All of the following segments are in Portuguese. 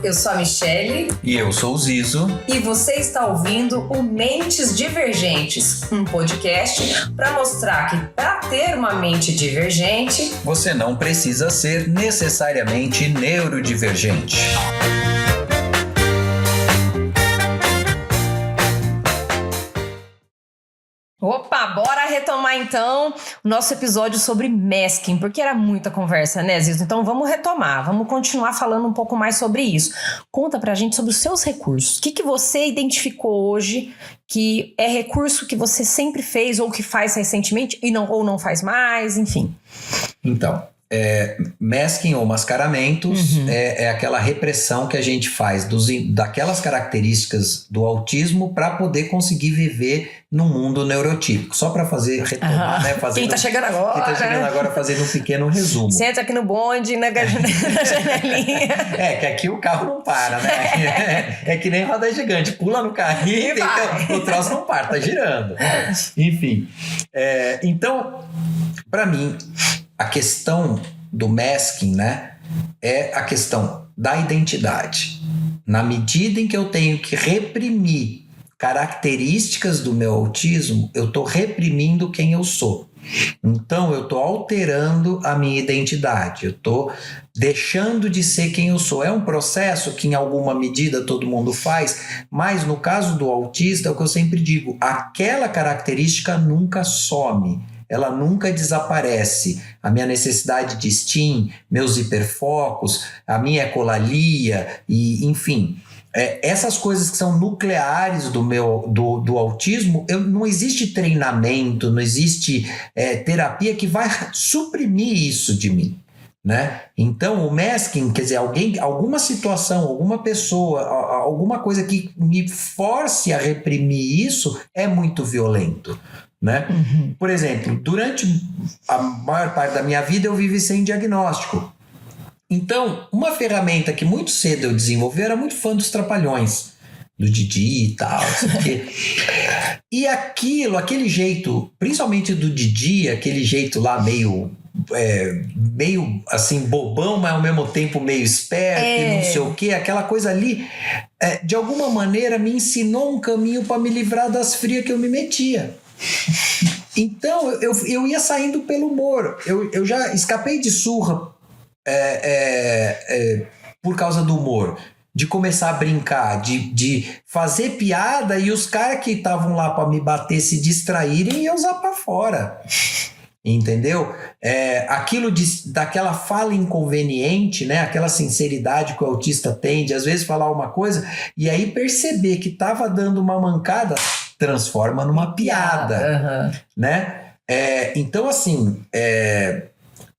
Eu sou a Michele. E eu sou o Zizo. E você está ouvindo o Mentes Divergentes, um podcast para mostrar que para ter uma mente divergente, você não precisa ser necessariamente neurodivergente. Opa, bora retomar então o nosso episódio sobre masking, porque era muita conversa, né, Zizo? Então vamos retomar, vamos continuar falando um pouco mais sobre isso. Conta pra gente sobre os seus recursos. O que você identificou hoje que é recurso que você sempre fez ou que faz recentemente ou não faz mais, enfim. Então, masking ou mascaramentos é aquela repressão que a gente faz daquelas características do autismo para poder conseguir viver num mundo neurotípico. Só para retomar, né? Quem tá chegando agora? Quem tá chegando agora fazendo um pequeno resumo. Senta aqui no bonde, na janelinha. Que aqui o carro não para, né? É que nem roda gigante. Pula no carrinho e o troço não para, tá girando. Enfim. Então, para mim, a questão do masking, né, é a questão da identidade. Na medida em que eu tenho que reprimir características do meu autismo, eu estou reprimindo quem eu sou. Então, eu estou alterando a minha identidade, eu estou deixando de ser quem eu sou. É um processo que, em alguma medida, todo mundo faz, mas no caso do autista, é o que eu sempre digo, aquela característica nunca some. Ela nunca desaparece. A minha necessidade de STEAM, meus hiperfocos, a minha ecolalia, e enfim, essas coisas que são nucleares do autismo, não existe treinamento, não existe terapia que vai suprimir isso de mim. Né? Então o masking, quer dizer, alguma situação, alguma pessoa, alguma coisa que me force a reprimir isso é muito violento. Né? Por exemplo, durante a maior parte da minha vida eu vivi sem diagnóstico. Então, uma ferramenta que muito cedo eu desenvolvi, era muito fã dos Trapalhões, do Didi e tal, não sei o quê. E aquele jeito, principalmente do Didi, aquele jeito lá meio assim bobão, mas ao mesmo tempo meio esperto e não sei o quê, aquela coisa ali, de alguma maneira me ensinou um caminho para me livrar das frias que eu me metia. Então eu ia saindo pelo humor. Eu já escapei de surra por causa do humor, de começar a brincar, de fazer piada e os caras que estavam lá para me bater se distraírem e eu usar para fora. Entendeu? Aquilo daquela fala inconveniente, né? Aquela sinceridade que o autista tem de às vezes falar uma coisa e aí perceber que estava dando uma mancada, transforma numa piada. Né? Então, assim,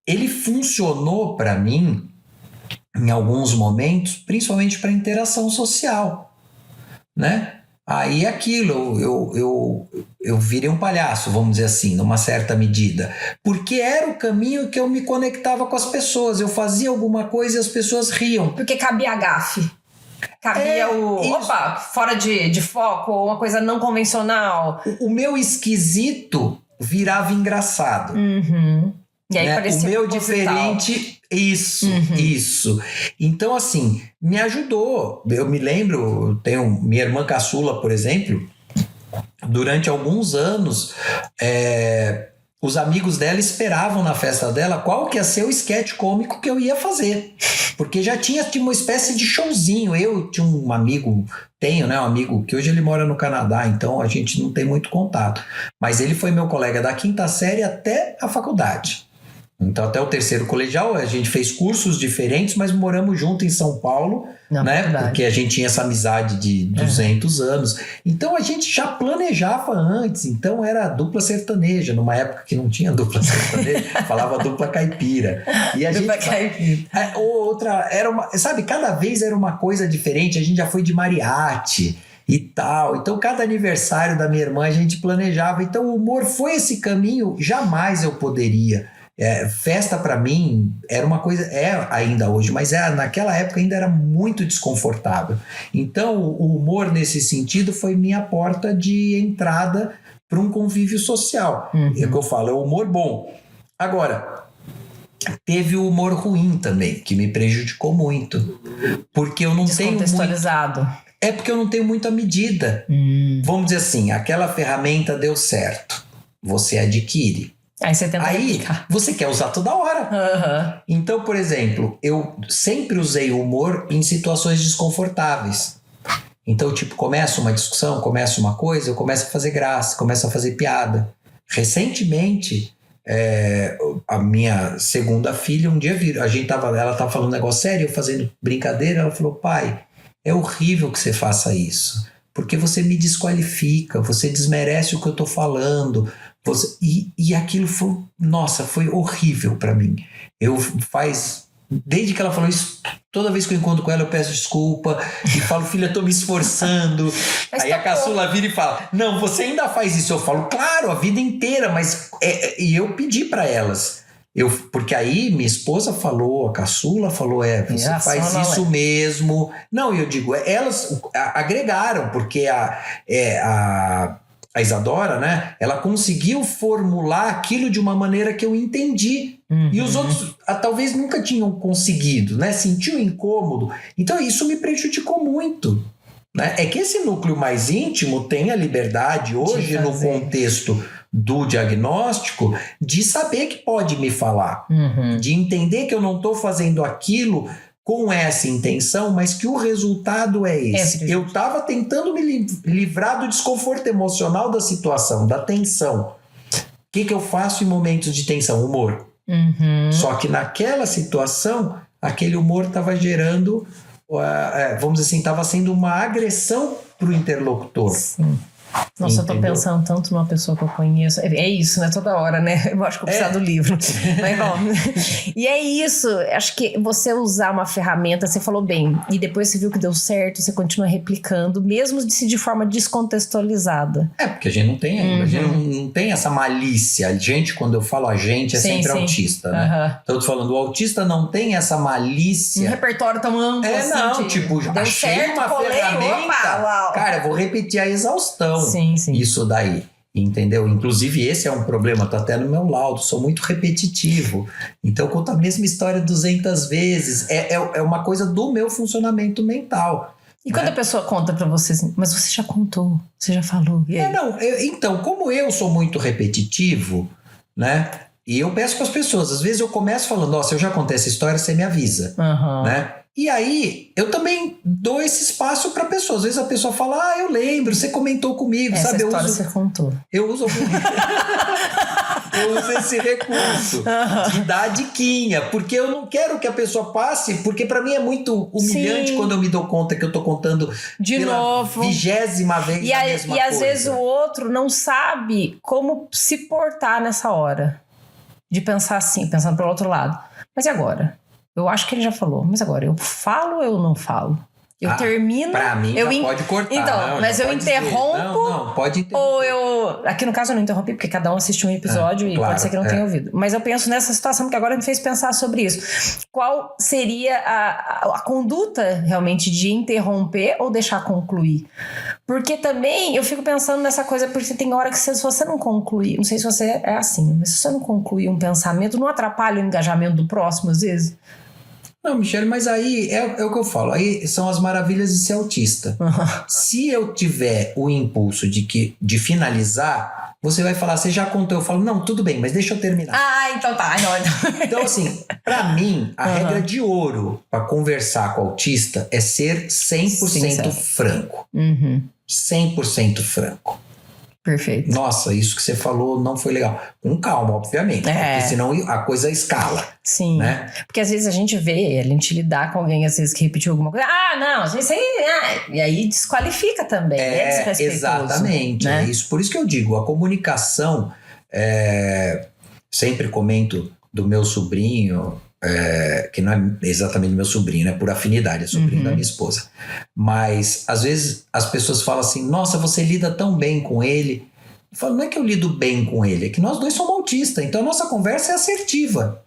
ele funcionou para mim em alguns momentos, principalmente para interação social. Né? Aí aquilo, eu virei um palhaço, vamos dizer assim, numa certa medida. Porque era o caminho que eu me conectava com as pessoas. Eu fazia alguma coisa e as pessoas riam. Porque cabia a gafe. Cabia fora de foco, ou uma coisa não convencional. O meu esquisito virava engraçado. E aí parecia o meu diferente, isso. Então, assim, me ajudou. Eu me lembro, eu tenho minha irmã caçula, por exemplo, durante alguns anos, os amigos dela esperavam na festa dela qual que ia ser o sketch cômico que eu ia fazer. Porque já tinha uma espécie de showzinho. Eu tinha um amigo, um amigo que hoje ele mora no Canadá, então a gente não tem muito contato. Mas ele foi meu colega da 5ª série até a faculdade. Então até o 3º colegial a gente fez cursos diferentes, mas moramos junto em São Paulo, né? Porque a gente tinha essa amizade de 200 anos. Então a gente já planejava antes, então era dupla sertaneja, numa época que não tinha dupla sertaneja, falava dupla caipira. E a dupla gente caipira. Outra era cada vez era uma coisa diferente. A gente já foi de mariachi e tal. Então cada aniversário da minha irmã a gente planejava. Então o humor foi esse caminho. Jamais eu poderia. Festa para mim era uma coisa, ainda hoje, mas naquela época ainda era muito desconfortável. Então o humor nesse sentido foi minha porta de entrada para um convívio social. É o que eu falo, é o humor bom. Agora, teve o humor ruim também, que me prejudicou muito. Porque eu não tenho muito... Descontextualizado. É porque eu não tenho muita medida. Vamos dizer assim, aquela ferramenta deu certo. Você adquire. Aí você tenta Aí replicar. você quer usar toda hora. Então, por exemplo, eu sempre usei o humor em situações desconfortáveis. Então, tipo, começa uma discussão, começa uma coisa, eu começo a fazer graça, começo a fazer piada. Recentemente, a minha segunda filha, um dia ela tava falando um negócio sério, eu fazendo brincadeira, ela falou: pai, é horrível que você faça isso, porque você me desqualifica, você desmerece o que eu tô falando. E aquilo foi horrível pra mim. Desde que ela falou isso, toda vez que eu encontro com ela eu peço desculpa e falo: filha, eu tô me esforçando. Aí a caçula vira e fala: não, você ainda faz isso. Eu falo: claro, a vida inteira, mas e eu pedi pra elas. Porque aí minha esposa falou, a caçula falou: você faz isso mesmo. Não, eu digo, elas agregaram, porque a Isadora, né? Ela conseguiu formular aquilo de uma maneira que eu entendi. E os outros talvez nunca tinham conseguido, né? Sentiu incômodo. Então isso me prejudicou muito, né? É que esse núcleo mais íntimo tem a liberdade hoje, no contexto do diagnóstico, de saber que pode me falar, de entender que eu não estou fazendo aquilo com essa intenção, mas que o resultado é esse. Eu estava tentando me livrar do desconforto emocional da situação, da tensão. O que eu faço em momentos de tensão? Humor. Só que naquela situação, aquele humor estava gerando, vamos dizer assim, estava sendo uma agressão para o interlocutor. Sim. Nossa, entendeu? Eu tô pensando tanto numa pessoa que eu conheço. É isso, né? Toda hora, né? Eu acho que eu preciso do livro. Mas bom. E é isso. Acho que você usar uma ferramenta, você falou bem, e depois você viu que deu certo, você continua replicando, mesmo de forma descontextualizada. Porque a gente não tem ainda. A gente não tem essa malícia. A gente, quando eu falo a gente, é sempre autista, né? Então eu tô falando, o autista não tem essa malícia. Um repertório tão amplo assim. Não, tipo, deu achei certo, uma ferramenta. Opa, cara, eu vou repetir a exaustão. Sim. Isso daí, entendeu? Inclusive esse é um problema, tá até no meu laudo, sou muito repetitivo, então eu conto a mesma história 200 vezes, é uma coisa do meu funcionamento mental. E quando a pessoa conta pra você assim, mas você já contou, você já falou, e aí? Então, como eu sou muito repetitivo, né, e eu peço pras pessoas, às vezes eu começo falando: nossa, eu já contei essa história, você me avisa, né? E aí, eu também dou esse espaço para a pessoa. Às vezes a pessoa fala: eu lembro, você comentou comigo, essa sabe? História você contou. Eu uso esse recurso de dar a diquinha, porque eu não quero que a pessoa passe, porque para mim é muito humilhante quando eu me dou conta que eu tô contando de novo 20ª vez a mesma coisa. Às vezes o outro não sabe como se portar nessa hora. De pensar assim, pensando pelo outro lado. Mas e agora? Eu acho que ele já falou, mas agora eu falo ou eu não falo? Eu termino... Pra mim pode cortar. Então, mas eu interrompo... Não, pode interromper. Ou eu... Aqui no caso eu não interrompi, porque cada um assiste um episódio e claro, pode ser que não tenha ouvido. Mas eu penso nessa situação, que agora me fez pensar sobre isso. Qual seria a conduta realmente de interromper ou deixar concluir? Porque também eu fico pensando nessa coisa, porque tem hora que se você não concluir... Não sei se você é assim, mas se você não concluir um pensamento, não atrapalha o engajamento do próximo às vezes? Não, Michele, mas aí é o que eu falo. Aí são as maravilhas de ser autista. Se eu tiver o impulso de finalizar, você vai falar: você já contou? Eu falo: não, tudo bem, mas deixa eu terminar. Então tá. Não. Então, assim, pra mim, a regra de ouro pra conversar com o autista é ser 100% franco. 100% franco. Perfeito. Nossa, isso que você falou não foi legal. Com calma, obviamente. Porque senão a coisa escala. Sim. Né? Porque às vezes a gente lidar com alguém, às vezes, que repetiu alguma coisa. Não, isso aí... E aí desqualifica também. É desrespeitoso. Exatamente. Né? É isso. Por isso que eu digo, a comunicação... sempre comento do meu sobrinho... que não é exatamente meu sobrinho, né? Por afinidade, é sobrinho da minha esposa. Mas às vezes as pessoas falam assim: nossa, você lida tão bem com ele. Eu falo: não é que eu lido bem com ele, é que nós dois somos autistas, então a nossa conversa é assertiva.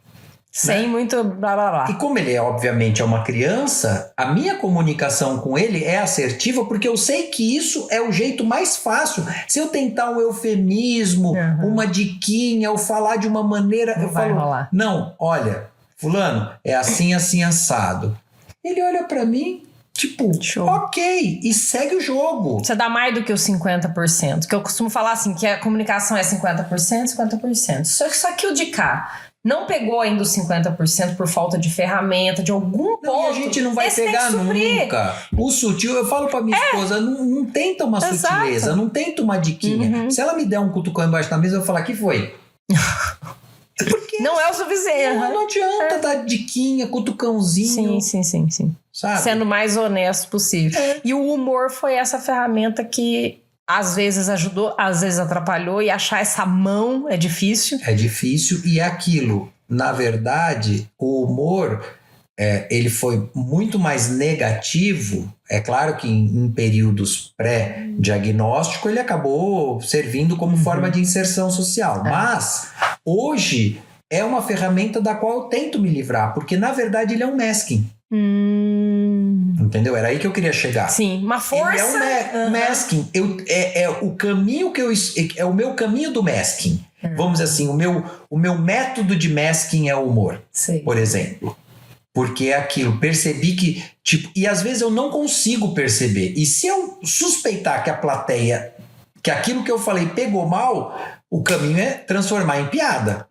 Sem muito blá blá blá. E como ele obviamente é uma criança, a minha comunicação com ele é assertiva, porque eu sei que isso é o jeito mais fácil. Se eu tentar um eufemismo, uma diquinha, ou falar de uma maneira, não eu falo: rolar. não, olha, fulano, é assim, assim, assado. Ele olha pra mim, tipo, Show. ok, e segue o jogo. Você dá mais do que os 50%. Que eu costumo falar assim, que a comunicação é 50%, 50%. Só que o de cá não pegou ainda os 50% por falta de ferramenta, de algum ponto. Não, e a gente não vai Esse tem pegar que suprir. nunca. O sutil, eu falo pra minha esposa, não tenta uma Exato. sutileza, não tenta uma diquinha. Se ela me der um cutucão embaixo da mesa, eu vou falar, que foi? Porque Não é o suficiente. não adianta dar diquinha, cutucãozinho, Sim. sabe? Sendo o mais honesto possível. E o humor foi essa ferramenta que às vezes ajudou, às vezes atrapalhou, e achar essa mão é difícil. É difícil e é aquilo. Na verdade, o humor, ele foi muito mais negativo. É claro que em períodos pré-diagnóstico ele acabou servindo como forma de inserção social. Mas hoje é uma ferramenta da qual eu tento me livrar, porque na verdade ele é um masking. Entendeu? Era aí que eu queria chegar. Sim, uma força. Ele é um masking. É o caminho que é o meu caminho do masking. Vamos dizer assim, o meu método de masking é o humor, Sim. por exemplo. Porque é aquilo, percebi que, tipo, e às vezes eu não consigo perceber. E se eu suspeitar que a plateia, que aquilo que eu falei pegou mal, o caminho é transformar em piada,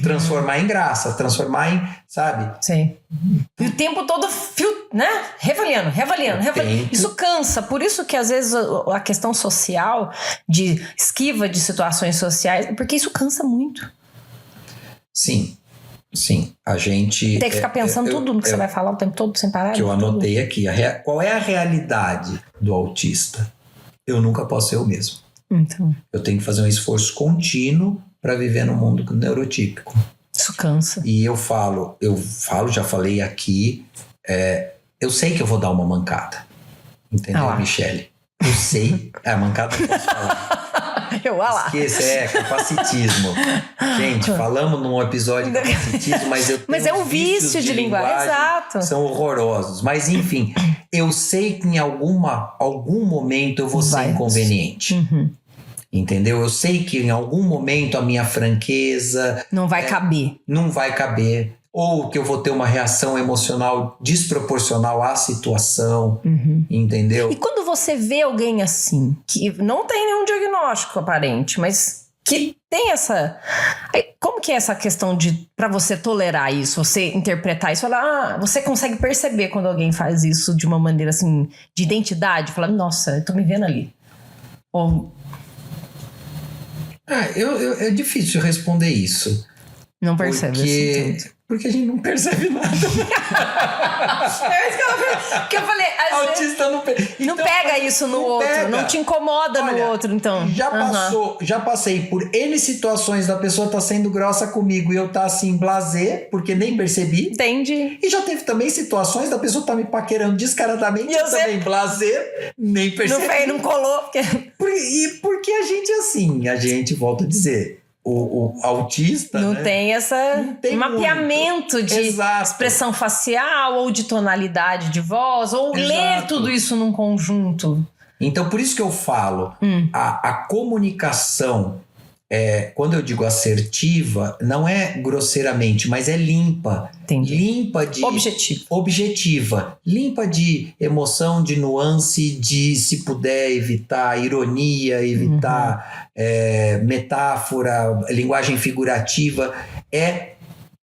transformar em graça, transformar em, sabe? Sim. E o tempo todo, né? Reavaliando. Tempo. Isso cansa. Por isso que às vezes a questão social, de esquiva de situações sociais, porque isso cansa muito. Sim. A gente... Tem que ficar pensando tudo no que você vai falar o tempo todo, sem parar. Que eu anotei aqui. Qual é a realidade do autista? Eu nunca posso ser eu mesmo. Então, Eu tenho que fazer um esforço contínuo para viver no mundo neurotípico. isso cansa. E eu falo, já falei aqui, eu sei que eu vou dar uma mancada. Entendeu, Michele? Eu sei. A mancada eu posso falar. Esqueça, capacitismo. Gente, falamos num episódio de capacitismo, mas é um vício de linguagem. Exato. São horrorosos. Mas enfim, eu sei que em algum momento eu vou ser inconveniente. Entendeu? Eu sei que em algum momento a minha franqueza... Não vai caber. Não vai caber. Ou que eu vou ter uma reação emocional desproporcional à situação. Entendeu? E quando você vê alguém assim, que não tem nenhum diagnóstico aparente, mas que tem essa... Como que é essa questão de, pra você tolerar isso, você interpretar isso, falar, você consegue perceber quando alguém faz isso de uma maneira assim, de identidade, falar, nossa, eu tô me vendo ali. Ou... É difícil responder isso. Não percebe assim tanto. Porque a gente não percebe nada. É isso que eu falei. Autista não pega. Não pega isso no outro. Pega. Não te incomoda no outro, então. Já passei por N situações da pessoa tá sendo grossa comigo e eu tá assim, blasé, porque nem percebi. Entendi. E já teve também situações da pessoa tá me paquerando descaradamente e eu também blasé, nem percebi. Não colou. Porque a gente assim, a gente volta a dizer... O autista, não né? tem mapeamento de expressão facial ou de tonalidade de voz, ou ler tudo isso num conjunto. Então, por isso que eu falo, a comunicação, quando eu digo assertiva, não é grosseiramente, mas é limpa. Entendi. Limpa de... Objetiva. Limpa de emoção, de nuance, de, se puder, evitar ironia, evitar metáfora, linguagem figurativa.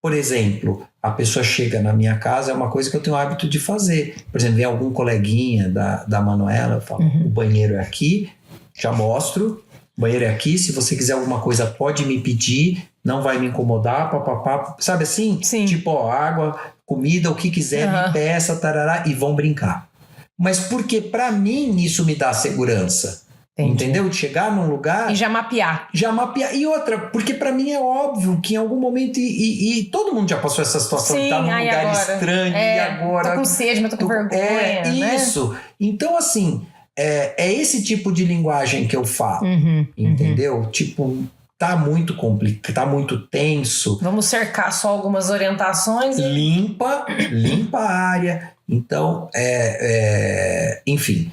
Por exemplo, a pessoa chega na minha casa, é uma coisa que eu tenho o hábito de fazer. Por exemplo, vem algum coleguinha da Manuela, eu falo, o banheiro é aqui, já mostro. O banheiro é aqui, se você quiser alguma coisa pode me pedir, não vai me incomodar, papapá, sabe assim? Sim. Tipo, água, comida, o que quiser, me peça, tarará, e vão brincar. Mas porque pra mim isso me dá segurança. Entendi. Entendeu? De chegar num lugar... E já mapear. E outra, porque pra mim é óbvio que em algum momento... E todo mundo já passou essa situação de estar num lugar agora? estranho e agora... Tô com sede, mas tô com vergonha, né? Isso. Então, assim... É esse tipo de linguagem que eu falo, entendeu? Tipo, tá muito complicado, tá muito tenso. Vamos cercar só algumas orientações. Limpa a área. Então, enfim,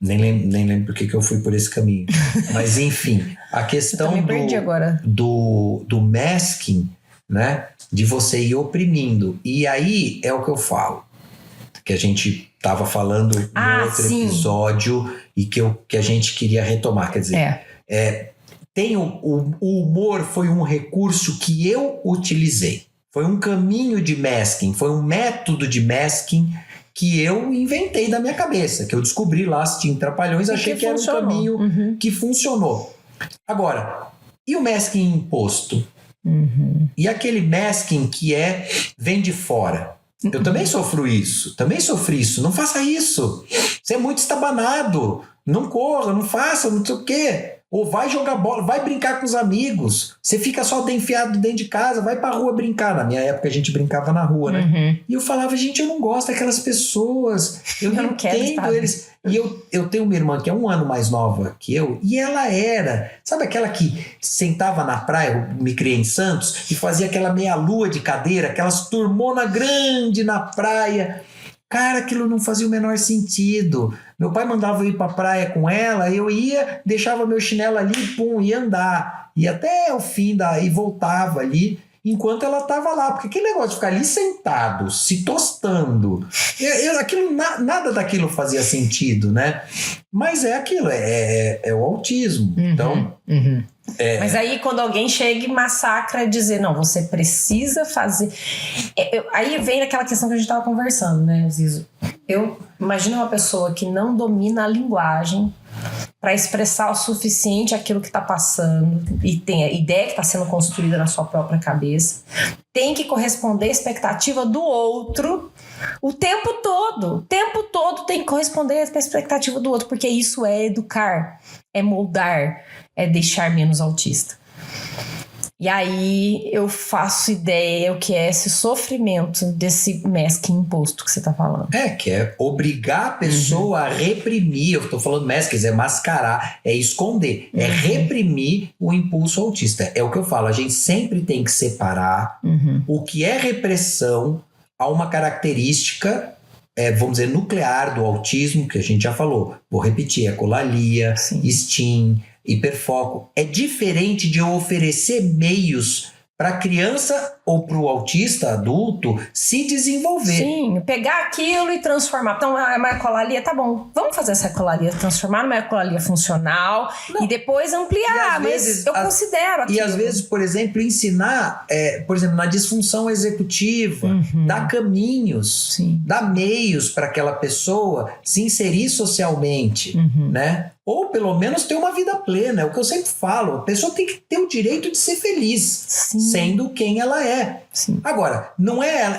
nem lembro porque que eu fui por esse caminho. Mas, enfim, a questão do masking, né? De você ir oprimindo. E aí é o que eu falo, que a gente estava falando no outro episódio e que a gente queria retomar. Quer dizer, o humor foi um recurso que eu utilizei. Foi um caminho de masking, foi um método de masking que eu inventei da minha cabeça, que eu descobri lá assistindo Trapalhões, achei que era um caminho que funcionou. Agora, e o masking imposto? E aquele masking que vem de fora? Eu também sofri isso. Não faça isso. Você é muito estabanado. Não corra, não faça, não sei o quê. Ou vai jogar bola, vai brincar com os amigos. Você fica só enfiado dentro de casa, vai pra rua brincar. Na minha época a gente brincava na rua, né? E eu falava, gente, eu não gosto daquelas pessoas. Eu não entendo eles. E eu tenho uma irmã que é 1 ano mais nova que eu, e ela era, sabe aquela que sentava na praia, eu me criei em Santos, e fazia aquela meia-lua de cadeira, aquelas turmona grande na praia. Cara, aquilo não fazia o menor sentido. Meu pai mandava eu ir pra praia com ela, eu ia, deixava meu chinelo ali, ia andar. Ia até o fim e voltava ali, enquanto ela tava lá. Porque aquele negócio de ficar ali sentado, se tostando, nada daquilo fazia sentido, né? Mas é aquilo, é o autismo. Então... Mas aí quando alguém chega e massacra e dizer, não, você precisa fazer... Aí vem aquela questão que a gente estava conversando, né, Zizo? Eu imagino uma pessoa que não domina a linguagem para expressar o suficiente aquilo que está passando e tem a ideia que está sendo construída na sua própria cabeça, tem que corresponder à expectativa do outro o tempo todo tem que corresponder à expectativa do outro, porque isso é educar, é moldar, é deixar menos autista. E aí eu faço ideia o que é esse sofrimento desse masking imposto que você tá falando. Que é obrigar a pessoa a reprimir. Eu tô falando masking, é mascarar, é esconder, é reprimir o impulso autista. É o que eu falo, a gente sempre tem que separar o que é repressão a uma característica, vamos dizer, nuclear do autismo, que a gente já falou. Vou repetir, ecolalia, STEAM, hiperfoco. É diferente de eu oferecer meios para a criança ou para o autista adulto se desenvolver. Sim, pegar aquilo e transformar. Então, uma ecolalia, tá bom. Vamos fazer essa ecolalia, transformar numa ecolalia funcional e depois ampliar. Mas eu considero aquilo. E às vezes, por exemplo, ensinar, por exemplo, na disfunção executiva, dar caminhos, dar meios para aquela pessoa se inserir socialmente, né? Ou pelo menos ter uma vida plena. É o que eu sempre falo. A pessoa tem que ter o direito de ser feliz, sendo quem ela é. Agora,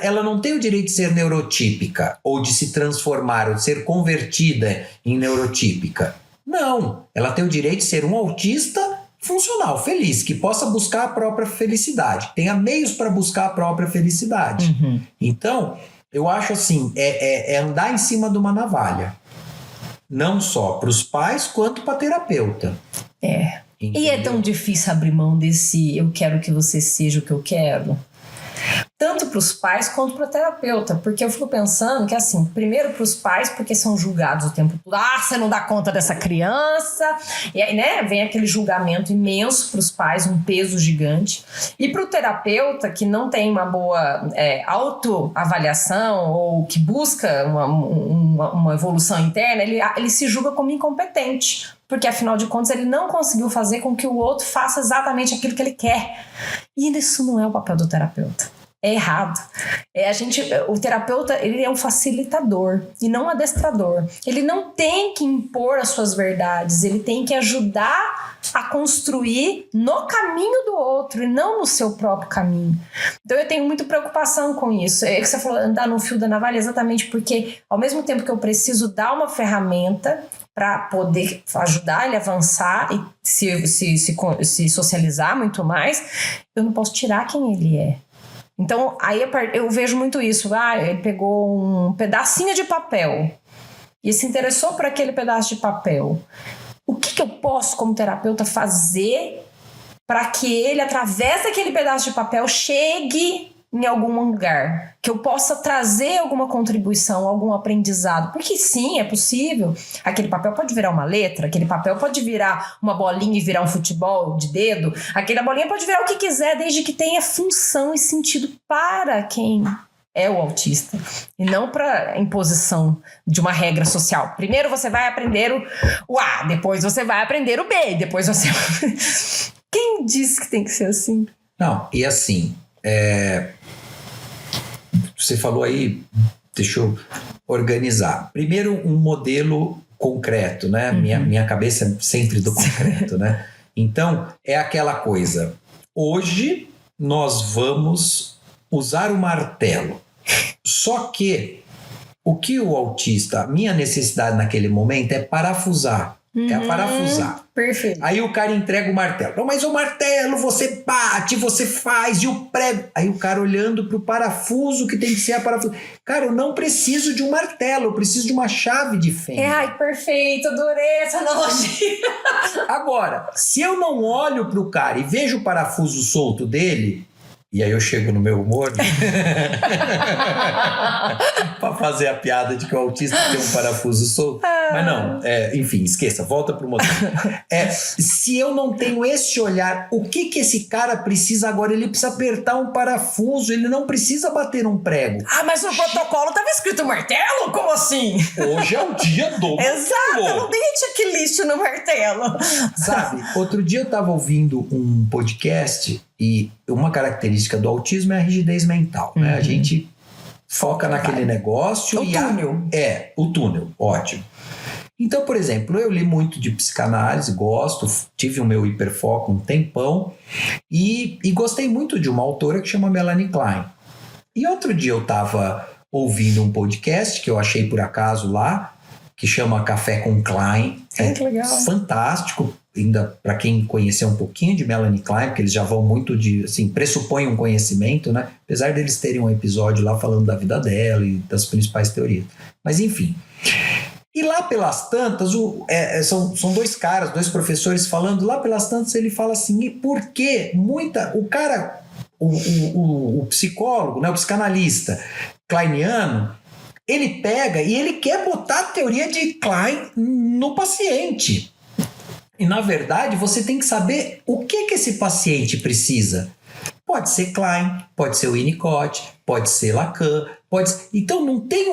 ela não tem o direito de ser neurotípica, ou de se transformar, ou de ser convertida em neurotípica. Não. Ela tem o direito de ser um autista funcional, feliz, que possa buscar a própria felicidade. Tenha meios para buscar a própria felicidade. Então, eu acho assim, é andar em cima de uma navalha. Não só para os pais, quanto para terapeuta. Entendeu? E é tão difícil abrir mão desse eu quero que você seja o que eu quero. Tanto para os pais quanto para o terapeuta. Porque eu fico pensando que, assim, primeiro para os pais, porque são julgados o tempo todo. Você não dá conta dessa criança. E aí, né, vem aquele julgamento imenso para os pais, um peso gigante. E para o terapeuta, que não tem uma boa autoavaliação ou que busca uma evolução interna, ele se julga como incompetente. Porque, afinal de contas, ele não conseguiu fazer com que o outro faça exatamente aquilo que ele quer. E isso não é o papel do terapeuta. É errado. O terapeuta, ele é um facilitador e não um adestrador. Ele não tem que impor as suas verdades, ele tem que ajudar a construir no caminho do outro e não no seu próprio caminho. Então eu tenho muita preocupação com isso. É que você falou andar no fio da navalha exatamente porque ao mesmo tempo que eu preciso dar uma ferramenta para poder ajudar ele a avançar e se socializar muito mais, eu não posso tirar quem ele é. Então, aí eu vejo muito isso. Ele pegou um pedacinho de papel e se interessou por aquele pedaço de papel. O que eu posso, como terapeuta, fazer para que ele, através daquele pedaço de papel, chegue em algum lugar, que eu possa trazer alguma contribuição, algum aprendizado, porque sim, é possível. Aquele papel pode virar uma letra, aquele papel pode virar uma bolinha e virar um futebol de dedo, aquela bolinha pode virar o que quiser, desde que tenha função e sentido para quem é o autista, e não para imposição de uma regra social. Primeiro você vai aprender o A, depois você vai aprender o B, depois você... Quem disse que tem que ser assim? Não, e assim, você falou aí, deixa eu organizar. Primeiro, um modelo concreto, né? Minha cabeça é sempre do concreto, né? Então, é aquela coisa. Hoje, nós vamos usar o martelo. Só que, o que o autista, a minha necessidade naquele momento é parafusar. É parafusar. Perfeito. Aí o cara entrega o martelo. Não, mas o martelo você bate, você faz, e o prego. Aí o cara olhando pro parafuso que tem que ser a parafuso. Cara, eu não preciso de um martelo, eu preciso de uma chave de fenda. Ai, perfeito, adorei essa analogia. Agora, se eu não olho pro cara e vejo o parafuso solto dele, e aí eu chego no meu humor, né? Pra fazer a piada de que o autista tem um parafuso solto. Mas não, enfim, esqueça, volta pro modelo. Se eu não tenho esse olhar, o que esse cara precisa agora? Ele precisa apertar um parafuso, ele não precisa bater um prego. Ah, mas no protocolo tava escrito martelo? Como assim? Hoje é o dia do Exato, eu não dei checklist no martelo. Sabe, outro dia eu tava ouvindo um podcast e uma característica do autismo é a rigidez mental, né? A gente foca naquele negócio. O túnel. O túnel, ótimo. Então, por exemplo, eu li muito de psicanálise, gosto, tive o meu hiperfoco um tempão e gostei muito de uma autora que chama Melanie Klein. E outro dia eu tava ouvindo um podcast que eu achei por acaso lá, que chama Café com Klein. Que legal. Fantástico, ainda para quem conhecer um pouquinho de Melanie Klein, porque eles já vão muito de, assim, pressupõem um conhecimento, né? Apesar deles terem um episódio lá falando da vida dela e das principais teorias. Mas enfim. E lá pelas tantas, são dois caras, dois professores falando, lá pelas tantas ele fala assim, e por que o cara, o psicólogo, né, o psicanalista kleiniano, ele pega e ele quer botar a teoria de Klein no paciente. E, na verdade, você tem que saber o que esse paciente precisa. Pode ser Klein, pode ser Winnicott, pode ser Lacan, então não tem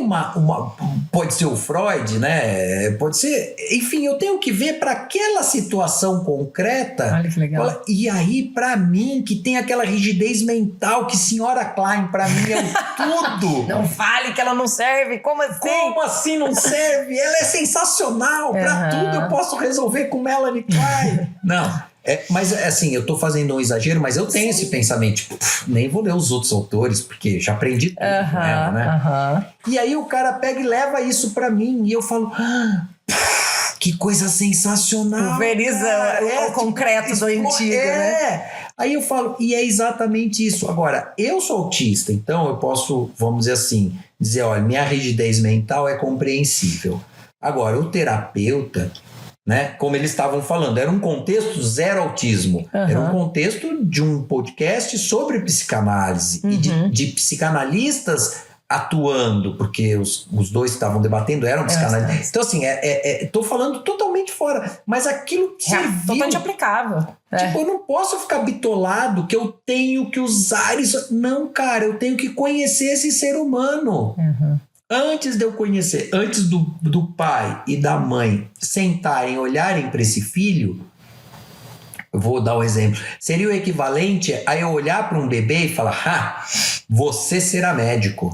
pode ser o Freud, né? Pode ser... Enfim, eu tenho que ver para aquela situação concreta. Olha que legal. E aí, para mim, que tem aquela rigidez mental, que senhora Klein, para mim, é o tudo. Não fale que ela não serve, como assim? Como assim não serve? Ela é sensacional, para tudo eu posso resolver com Melanie Klein. Não. Mas assim, eu tô fazendo um exagero, mas eu tenho esse pensamento, tipo, nem vou ler os outros autores, porque já aprendi tudo com ela, né? E aí o cara pega e leva isso pra mim, e eu falo, que coisa sensacional. Pulveriza o concreto do antigo, né? Aí eu falo, e é exatamente isso. Agora, eu sou autista, então eu posso, vamos dizer assim, dizer, olha, minha rigidez mental é compreensível. Agora, o terapeuta... Né? Como eles estavam falando, era um contexto zero autismo, era um contexto de um podcast sobre psicanálise e de psicanalistas atuando, porque os dois que estavam debatendo eram psicanalistas. Então assim, tô falando totalmente fora, mas aquilo serviu. Totalmente aplicável. Tipo, eu não posso ficar bitolado que eu tenho que usar isso. Não, cara, eu tenho que conhecer esse ser humano. Antes de eu conhecer, antes do pai e da mãe sentarem, olharem para esse filho, eu vou dar um exemplo, seria o equivalente a eu olhar para um bebê e falar, você será médico.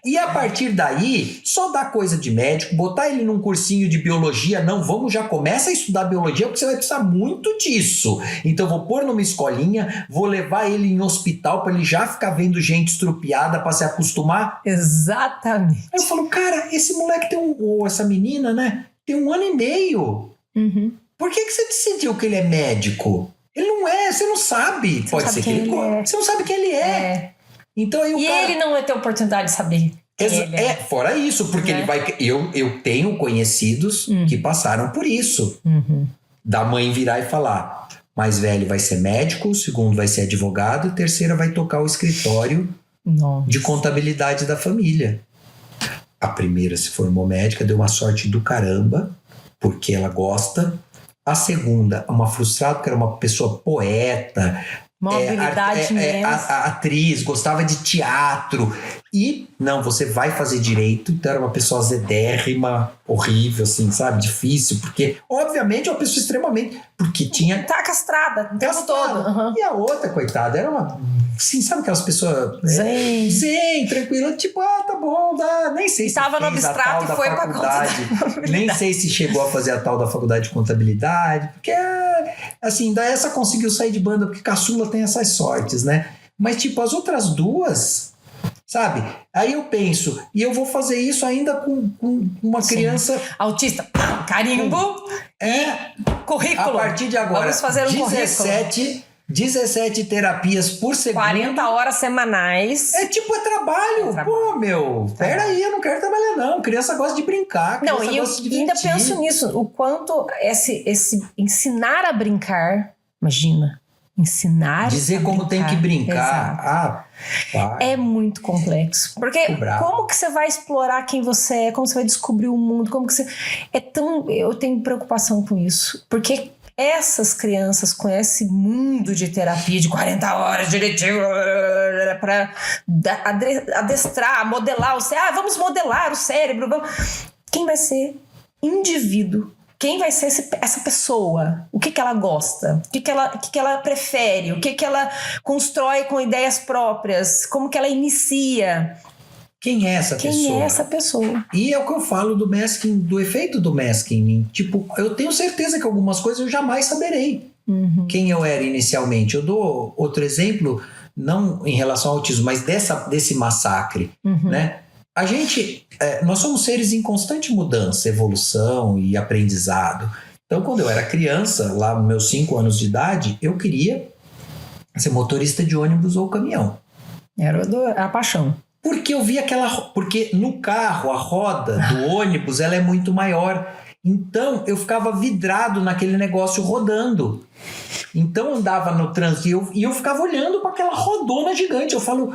E a partir daí, só dar coisa de médico, botar ele num cursinho de biologia, já começa a estudar biologia, porque você vai precisar muito disso. Então eu vou pôr numa escolinha, vou levar ele em hospital para ele já ficar vendo gente estrupiada para se acostumar. Exatamente. Aí eu falo, cara, esse moleque ou essa menina, né, tem 1 ano e meio. Por que você decidiu que ele é médico? Ele não é, você não sabe. Pode ser que ele é. Você não sabe quem ele é. Então aí ele não vai ter oportunidade de saber. Fora isso, porque ele vai. Eu tenho conhecidos que passaram por isso. Da mãe virar e falar: mais velho vai ser médico, o segundo vai ser advogado, e a terceira vai tocar o escritório de contabilidade da família. A primeira se formou médica, deu uma sorte do caramba, porque ela gosta. A segunda, uma frustrada, porque era uma pessoa poeta, uma habilidade imensa. Atriz, gostava de teatro. E, não, você vai fazer direito. Então era uma pessoa azedérrima, horrível, assim, sabe? Difícil, porque, obviamente, é uma pessoa extremamente... Porque tinha... Tá castrada o tempo todo. Uhum. E a outra, coitada, era uma... Assim, sabe aquelas pessoas... Zen, tranquila, tipo, tá bom, dá. Nem sei se tava no abstrato e foi pra contabilidade. Nem sei se chegou a fazer a tal da faculdade de contabilidade, porque, assim, daí essa conseguiu sair de banda, porque caçula tem essas sortes, né? Mas, tipo, as outras duas, sabe? Aí eu penso, e eu vou fazer isso ainda com uma criança... Autista, carimbo, currículo. A partir de agora, vamos fazer um 17 terapias por segundo. 40 horas semanais. É trabalho. Pô, meu, peraí, eu não quero trabalhar não. Criança gosta de brincar, não, e eu ainda penso nisso, o quanto esse ensinar a brincar, imagina, ensinar dizer a como brincar, tem que brincar. É muito complexo. Porque como que você vai explorar quem você é, como você vai descobrir o mundo, como que você... Eu tenho preocupação com isso, porque essas crianças com esse mundo de terapia de 40 horas direitinho para adestrar, modelar o cérebro. Vamos modelar o cérebro. Quem vai ser indivíduo? Quem vai ser essa pessoa? O que ela gosta? O que ela prefere? O que ela constrói com ideias próprias? Como que ela inicia? Quem é essa pessoa? Quem é essa pessoa? E é o que eu falo do masking, do efeito do masking em mim. Tipo, eu tenho certeza que algumas coisas eu jamais saberei quem eu era inicialmente. Eu dou outro exemplo, não em relação ao autismo, mas desse massacre, né? A gente, nós somos seres em constante mudança, evolução e aprendizado. Então, quando eu era criança, lá nos meus 5 anos de idade, eu queria ser motorista de ônibus ou caminhão. Era a paixão. Porque eu vi porque no carro, a roda do ônibus, ela é muito maior. Então, eu ficava vidrado naquele negócio rodando. Então, eu andava no trânsito e eu ficava olhando para aquela rodona gigante. Eu falo...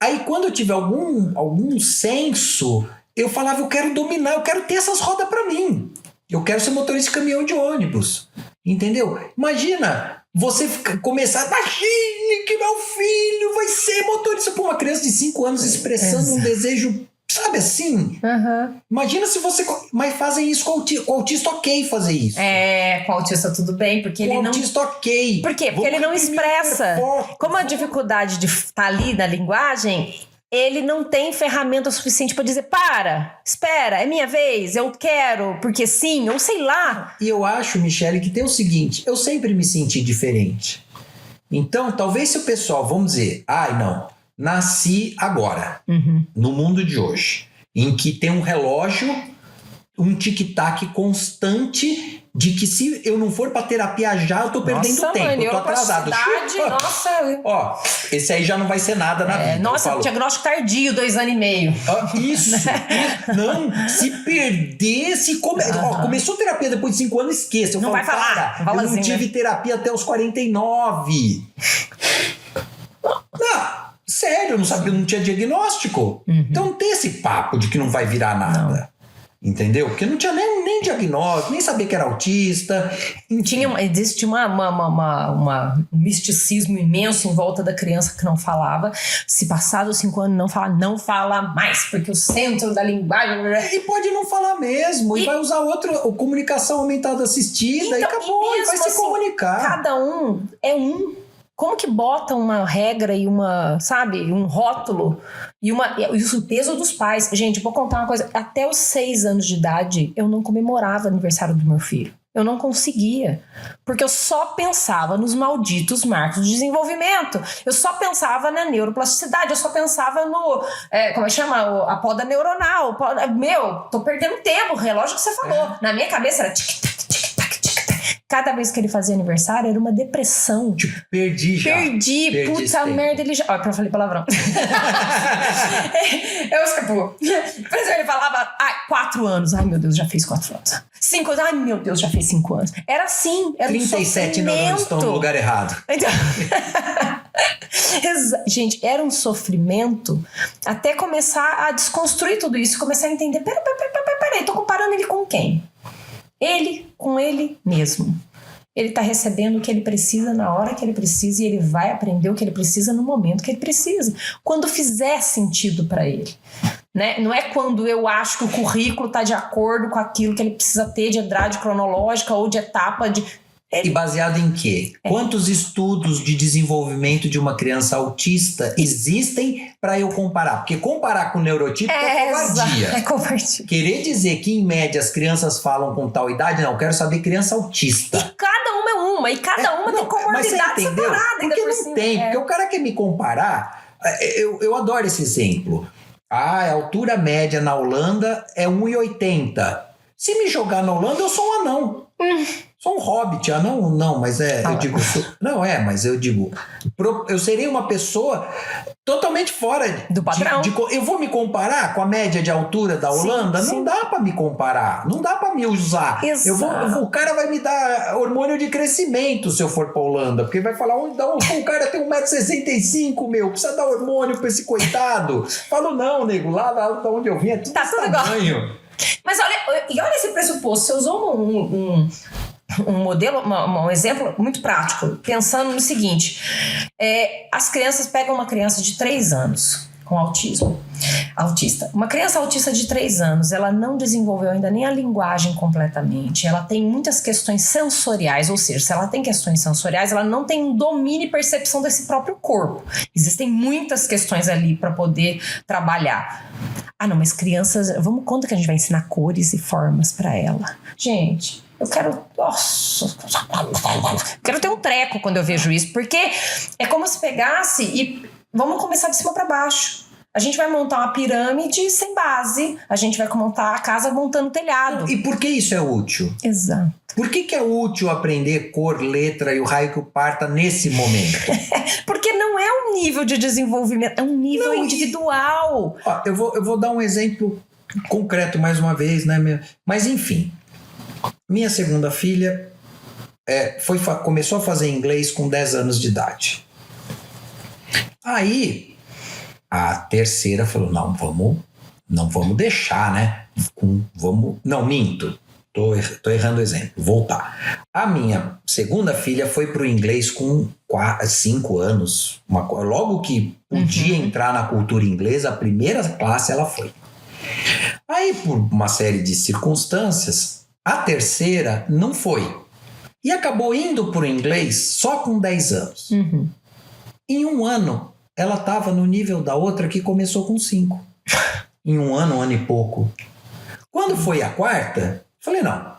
Aí, quando eu tive algum senso, eu falava, eu quero dominar, eu quero ter essas rodas para mim. Eu quero ser motorista de caminhão de ônibus. Entendeu? Imagina... Você começar, imagine que meu filho vai ser motorista para uma criança de 5 anos expressando um desejo, sabe assim? Imagina se você... Mas fazem isso com o autista, ok fazer isso. Com o autista tudo bem, porque ele não... Com o autista ok. Por quê? Porque ele não expressa. Como a dificuldade de estar ali na linguagem... Ele não tem ferramenta suficiente para dizer, espera, é minha vez, eu quero, porque sim, ou sei lá. E eu acho, Michele, que tem o seguinte, eu sempre me senti diferente. Então, talvez se o pessoal, vamos dizer, nasci agora, no mundo de hoje, em que tem um relógio, um tic-tac constante de que se eu não for pra terapia já, eu tô perdendo tempo, eu tô atrasado. Ó, esse aí já não vai ser nada na vida. Nossa, diagnóstico tardio, 2 anos e meio. Isso. Não, se perder, começou terapia depois de 5 anos, esqueça. Eu não falo, vai falar. Eu não tive terapia até os 49. Não, sério, eu não sabia, não tinha diagnóstico. Então não tem esse papo de que não vai virar nada. Não. Entendeu? Porque não tinha nem diagnóstico, nem sabia que era autista. Existe um misticismo imenso em volta da criança que não falava. Se passar dos 5 anos não fala mais, porque o centro da linguagem... E pode não falar mesmo, e vai usar outra comunicação aumentada assistida, e acabou, e vai se comunicar. Cada um é um. Como que bota uma regra e um rótulo e o peso dos pais? Gente, vou contar uma coisa. Até os 6 anos de idade, eu não comemorava o aniversário do meu filho. Eu não conseguia. Porque eu só pensava nos malditos marcos de desenvolvimento. Eu só pensava na neuroplasticidade. Eu só pensava no... a poda neuronal. Tô perdendo tempo. O relógio que você falou. Na minha cabeça era tic-tac, tic-tac, tic-tac. Cada vez que ele fazia aniversário, era uma depressão. Tipo, perdi, puta merda, ele já... Ó, eu falei palavrão. Por exemplo, ele falava, 4 anos. Ai, meu Deus, já fez 4 anos. 5 anos. Ai, meu Deus, já fez 5 anos. Era assim, era 37 neurônios estão no lugar errado. Então... Gente, era um sofrimento até começar a desconstruir tudo isso, começar a entender, peraí, tô comparando ele com quem? Ele com ele mesmo. Ele tá recebendo o que ele precisa na hora que ele precisa e ele vai aprender o que ele precisa no momento que ele precisa, quando fizer sentido para ele. Né? Não é quando eu acho que o currículo tá de acordo com aquilo que ele precisa ter de grade cronológica ou de etapa de... E baseado em quê? Quantos estudos de desenvolvimento de uma criança autista existem para eu comparar? Porque comparar com o neurotipo é covardia. É covardia. Querer dizer que, em média, as crianças falam com tal idade, não. Eu quero saber criança autista. E cada uma é uma. E cada uma tem comorbidade separada. Porque não tem. Porque o cara quer me comparar... Eu adoro esse exemplo. A altura média na Holanda é 1,80. Se me jogar na Holanda, eu sou um anão. Sou um hobbit, não, mas eu digo, eu serei uma pessoa totalmente fora do padrão. Eu vou me comparar com a média de altura da Holanda? Sim. Não dá pra me comparar, não dá pra me usar. O cara vai me dar hormônio de crescimento se eu for pra Holanda, porque vai falar, o cara tem 1,65 m, precisa dar hormônio pra esse coitado. Falo, não, nego, lá da onde eu vim é tudo tamanho. Igual. Mas olha esse pressuposto, você usou um modelo, um exemplo muito prático, pensando no seguinte, as crianças pegam uma criança de 3 anos com autismo, autista. Uma criança autista de 3 anos, ela não desenvolveu ainda nem a linguagem completamente, ela tem muitas questões sensoriais, ou seja, se ela tem questões sensoriais, ela não tem um domínio e percepção desse próprio corpo. Existem muitas questões ali para poder trabalhar. Não, mas crianças, quando que a gente vai ensinar cores e formas para ela? Gente... Eu quero ter um treco quando eu vejo isso, porque é como se pegasse e vamos começar de cima para baixo. A gente vai montar uma pirâmide sem base, a gente vai montar a casa montando telhado. E por que isso é útil? Exato. Por que é útil aprender cor, letra e o raio que o parta nesse momento? Porque não é um nível de desenvolvimento, é um nível individual. Eu vou dar um exemplo concreto mais uma vez, né? Mas enfim... Minha segunda filha começou a fazer inglês com 10 anos de idade. Aí, a terceira falou, não vamos deixar, né? Não, minto. Tô errando o exemplo. Voltar. A minha segunda filha foi pro inglês com 5 anos. Logo que podia entrar na cultura inglesa, a primeira classe ela foi. Aí, por uma série de circunstâncias... A terceira não foi. E acabou indo para o inglês só com 10 anos. Em 1 ano, ela estava no nível da outra que começou com 5. Em 1 ano e pouco. Quando foi a quarta, falei, não.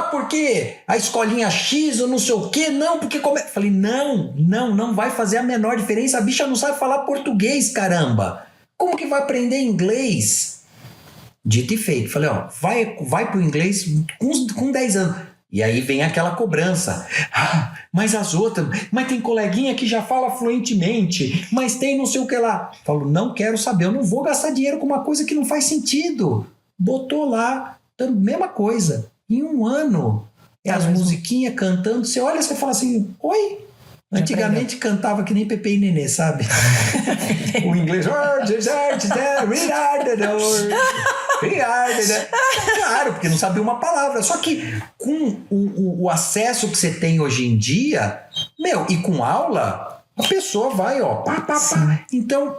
Porque a escolinha X ou não sei o quê, não, porque... Falei, não vai fazer a menor diferença. A bicha não sabe falar português, caramba. Como que vai aprender inglês? Dito e feito. Falei, vai pro inglês com 10 anos. E aí vem aquela cobrança. Mas as outras... Mas tem coleguinha que já fala fluentemente. Mas tem não sei o que lá. Falo, não quero saber. Eu não vou gastar dinheiro com uma coisa que não faz sentido. Botou lá. Mesma coisa. Em 1 ano. As musiquinhas cantando. Você olha, você fala assim... Oi? Antigamente cantava que nem Pepe e Nenê, sabe? O inglês... Claro, porque não sabia uma palavra. Só que com o acesso que você tem hoje em dia, e com aula, a pessoa vai, Então,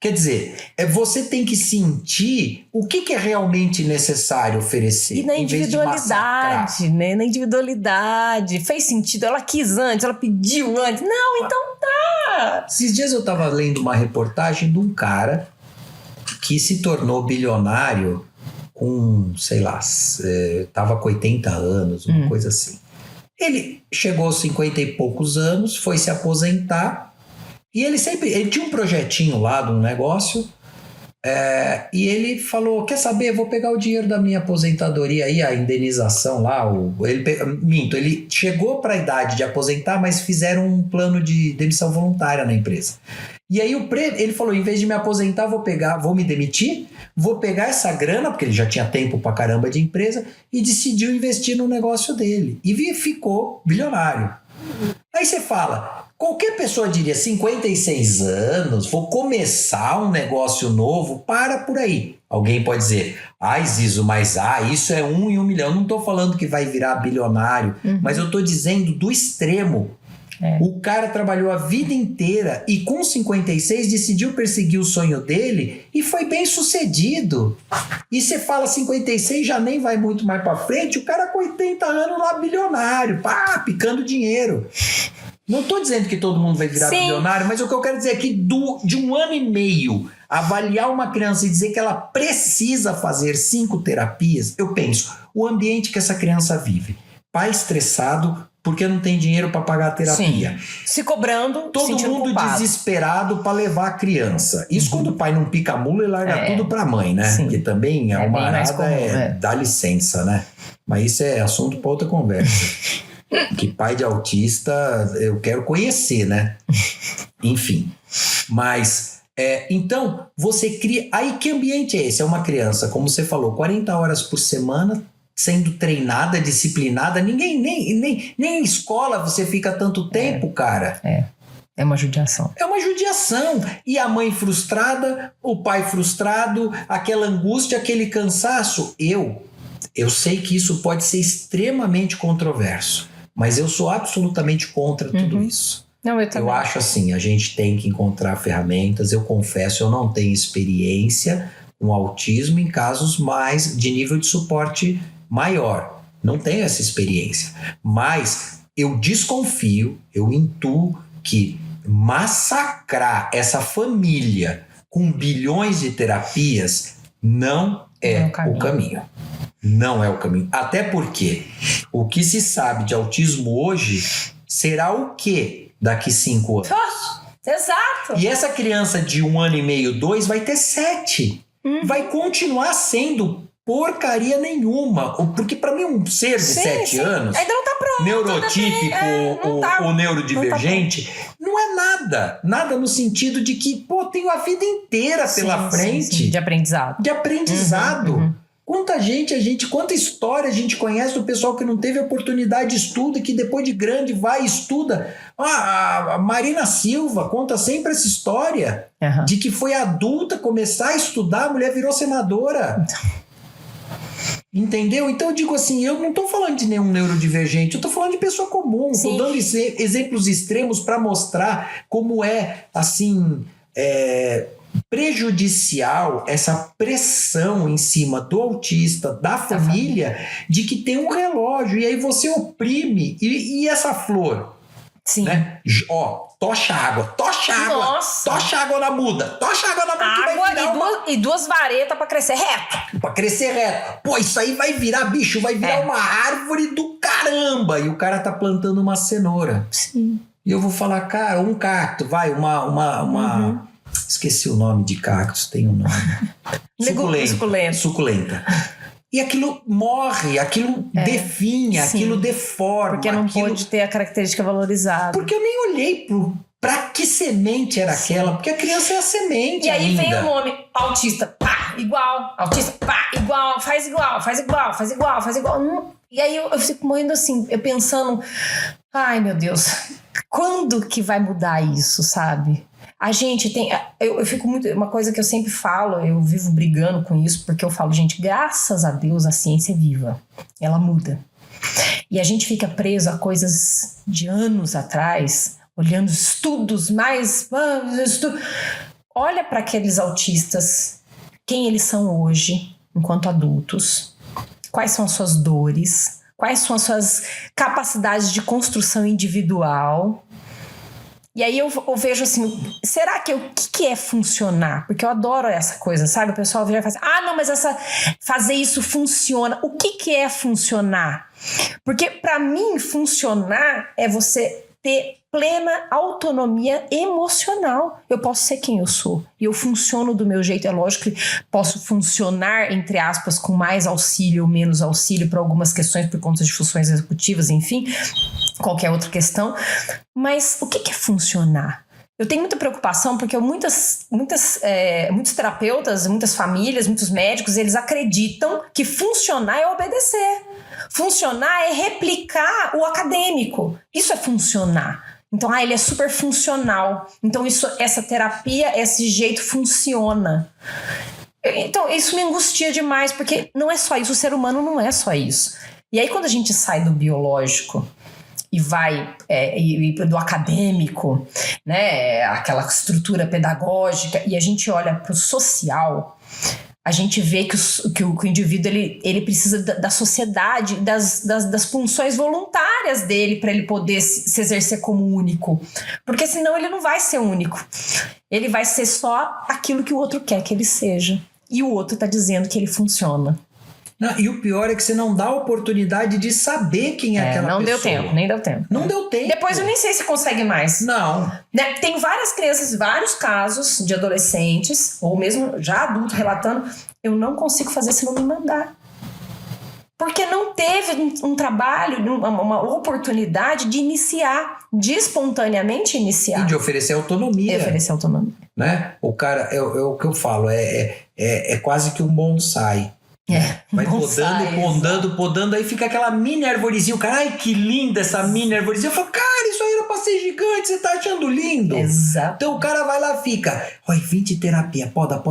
quer dizer, você tem que sentir o que é realmente necessário oferecer. E na individualidade, né? Na individualidade. Fez sentido, ela quis antes, ela pediu antes. Não, então tá. Esses dias eu tava lendo uma reportagem de um cara que se tornou bilionário com, sei lá, tava com 80 anos, uma coisa assim. Ele chegou aos 50 e poucos anos, foi se aposentar e ele tinha um projetinho lá de um negócio E ele falou, quer saber, vou pegar o dinheiro da minha aposentadoria aí, a indenização lá, ele chegou para a idade de aposentar, mas fizeram um plano de demissão voluntária na empresa. E aí ele falou, em vez de me aposentar, vou me demitir, vou pegar essa grana, porque ele já tinha tempo pra caramba de empresa, e decidiu investir no negócio dele. E ficou bilionário. Aí você fala, qualquer pessoa diria, 56 anos, vou começar um negócio novo, para por aí. Alguém pode dizer, Zizo, mas isso é 1 em 1 milhão. Eu não estou falando que vai virar bilionário, mas eu estou dizendo do extremo. O cara trabalhou a vida inteira e com 56 decidiu perseguir o sonho dele e foi bem sucedido. E você fala 56, já nem vai muito mais pra frente, o cara com 80 anos lá bilionário, picando dinheiro. Não tô dizendo que todo mundo vai virar bilionário, mas o que eu quero dizer é que de 1 ano e meio avaliar uma criança e dizer que ela precisa fazer 5 terapias, eu penso, o ambiente que essa criança vive, pai estressado, porque não tem dinheiro para pagar a terapia. Sim. Se cobrando, todo mundo culpado. Desesperado para levar a criança. Isso quando o pai não pica a mula e larga tudo para a mãe, né? Sim. Que também é uma arada, dá licença, né? Mas isso é assunto para outra conversa. Que pai de autista eu quero conhecer, né? Enfim. Mas, então, você cria... Aí que ambiente é esse? É uma criança, como você falou, 40 horas por semana, sendo treinada, disciplinada. Ninguém, nem em escola você fica tanto tempo, cara. É uma judiação. É uma judiação. E a mãe frustrada, o pai frustrado, aquela angústia, aquele cansaço. Eu sei que isso pode ser extremamente controverso, mas eu sou absolutamente contra tudo isso. Não, eu acho assim, a gente tem que encontrar ferramentas. Eu confesso, eu não tenho experiência com autismo em casos mais de nível de suporte maior. Não tenho essa experiência. Mas eu desconfio, eu intuo que massacrar essa família com bilhões de terapias não é o caminho. Não é o caminho. Até porque o que se sabe de autismo hoje será o quê daqui 5 anos? Exato. E essa criança de 1 ano e meio, 2, vai ter 7. Vai continuar sendo porcaria nenhuma. Porque para mim um ser de 7 anos, ainda não tá pronto, neurotípico ou neurodivergente, não é nada. Nada no sentido de que, tenho a vida inteira pela frente. Sim. De aprendizado. Quanta história a gente conhece do pessoal que não teve oportunidade de estudo e que depois de grande vai e estuda. A Marina Silva conta sempre essa história de que foi adulta começar a estudar, a mulher virou senadora. Entendeu? Então eu digo assim, eu não estou falando de nenhum neurodivergente, eu estou falando de pessoa comum. Estou dando exemplos extremos para mostrar como é, assim... prejudicial essa pressão em cima do autista, da família, de que tem um relógio e aí você oprime e essa flor, né? Tocha água, Nossa. tocha água na muda, e 2 varetas para crescer reto. Isso aí vai virar uma árvore do caramba, e o cara tá plantando uma cenoura. Sim. E eu vou falar, cara, um cacto, esqueci o nome de cactus, tem um nome. Suculenta. E aquilo morre, aquilo definha, aquilo deforma. Porque não pode ter a característica valorizada. Porque eu nem olhei pra que semente era aquela, porque a criança é a semente. E aí ainda. vem o nome, autista, igual, autista, igual, faz igual. E aí eu fico morrendo assim, eu pensando, ai meu Deus, quando que vai mudar isso, sabe? A gente tem... Eu fico muito... Uma coisa que eu sempre falo, eu vivo brigando com isso, porque eu falo, gente, graças a Deus a ciência é viva. Ela muda. E a gente fica preso a coisas de anos atrás, olhando estudos mais... Olha para aqueles autistas, quem eles são hoje, enquanto adultos, quais são as suas dores, quais são as suas capacidades de construção individual... E aí eu vejo assim, será que o que é funcionar? Porque eu adoro essa coisa, sabe? O pessoal vira e fala assim, não, mas fazer isso funciona. O que é funcionar? Porque para mim funcionar é você ter plena autonomia emocional. Eu posso ser quem eu sou. E eu funciono do meu jeito. É lógico que posso funcionar, entre aspas, com mais auxílio ou menos auxílio para algumas questões por conta de funções executivas, enfim, qualquer outra questão. Mas o que é funcionar? Eu tenho muita preocupação porque muitos terapeutas, muitas famílias, muitos médicos, eles acreditam que funcionar é obedecer. Funcionar é replicar o acadêmico. Isso é funcionar. Então, ele é super funcional. Então, essa terapia, esse jeito funciona. Então, isso me angustia demais, porque não é só isso. O ser humano não é só isso. E aí, quando a gente sai do biológico e vai do acadêmico, né, aquela estrutura pedagógica, e a gente olha para o social, a gente vê que o indivíduo ele precisa da sociedade, das funções voluntárias dele para ele poder se exercer como único. Porque senão ele não vai ser único. Ele vai ser só aquilo que o outro quer que ele seja. E o outro está dizendo que ele funciona. Não, e o pior é que você não dá a oportunidade de saber quem é aquela pessoa. Não deu tempo, nem deu tempo. Não deu tempo. Depois eu nem sei se consegue mais. Não. Né? Tem várias crianças, vários casos de adolescentes, ou mesmo já adulto relatando, eu não consigo fazer se não me mandar. Porque não teve um trabalho, uma oportunidade de iniciar, de espontaneamente iniciar. E de oferecer autonomia. Oferecer autonomia. Né? O cara, é o que eu falo, é quase que um bonsai. Vai podando, aí fica aquela mini arvorezinha. O cara, ai, que linda essa mini arvorezinha. Eu falo, cara, isso aí era pra ser gigante, você tá achando lindo? Exato. Então o cara vai lá, fica, olha, 20 terapia, poda,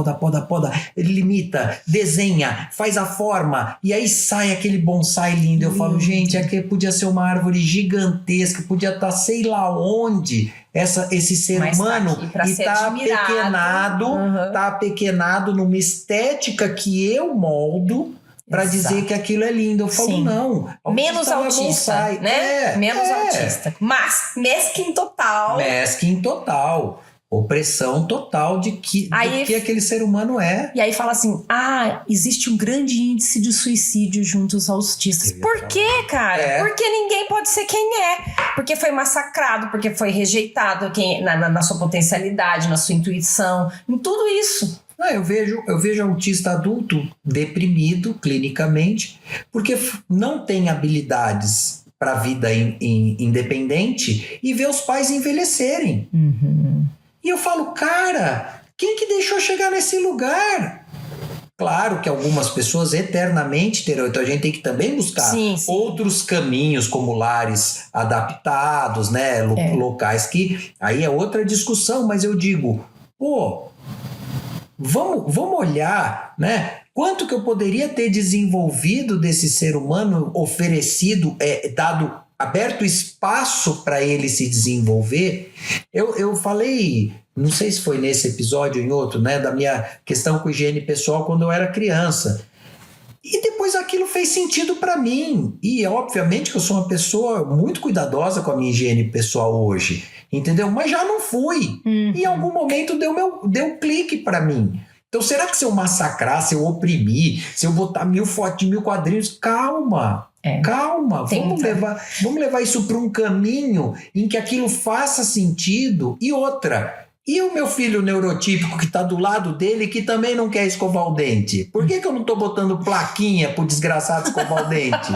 ele limita, desenha, faz a forma, e aí sai aquele bonsai lindo. Eu falo, gente, aqui podia ser uma árvore gigantesca, podia estar sei lá onde. Esse ser humano tá apequenado numa estética que eu moldo para dizer que aquilo é lindo. Eu falo, não. Menos autista, né? Menos autista. Mas masking total. Masking total. Opressão total do que aquele ser humano é. E aí fala assim, existe um grande índice de suicídio junto aos autistas. Por quê, cara? Porque ninguém pode ser quem é. Porque foi massacrado, porque foi rejeitado na sua potencialidade, na sua intuição, em tudo isso. Eu vejo autista adulto deprimido clinicamente, porque não tem habilidades para a vida independente e vê os pais envelhecerem. Uhum. E eu falo, cara, quem que deixou chegar nesse lugar? Claro que algumas pessoas eternamente terão, então a gente tem que também buscar outros caminhos, como lares adaptados, né, locais, que aí é outra discussão, mas eu digo, vamos olhar, né, quanto que eu poderia ter desenvolvido desse ser humano, oferecido, aberto espaço para ele se desenvolver. Eu falei, não sei se foi nesse episódio ou em outro, né, da minha questão com higiene pessoal quando eu era criança. E depois aquilo fez sentido para mim. E obviamente que eu sou uma pessoa muito cuidadosa com a minha higiene pessoal hoje, entendeu? Mas já não fui. Em algum momento deu clique para mim. Então será que se eu massacrar, se eu oprimir, se eu botar 1000 fotos de 1000 quadrinhos, calma, vamos levar isso para um caminho em que aquilo faça sentido. E outra, e o meu filho neurotípico que está do lado dele que também não quer escovar o dente? Por que eu não estou botando plaquinha pro desgraçado escovar o dente?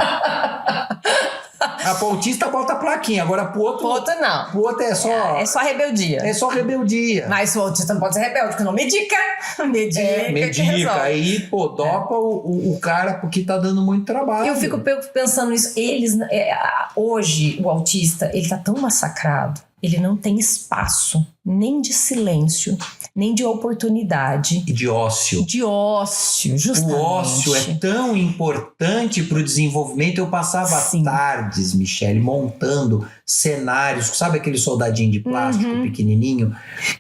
A autista bota plaquinha, agora pro outro não. Pro outro é só... É só rebeldia. É só rebeldia. Mas o autista não pode ser rebelde, porque não medica. Medica. Aí, dopa o cara porque tá dando muito trabalho. Eu fico pensando nisso. Hoje, o autista, ele tá tão massacrado. Ele não tem espaço, nem de silêncio, nem de oportunidade. E de ócio. De ócio, justamente. O ócio é tão importante para o desenvolvimento. Eu passava tardes, Michele, montando cenários. Sabe aquele soldadinho de plástico pequenininho?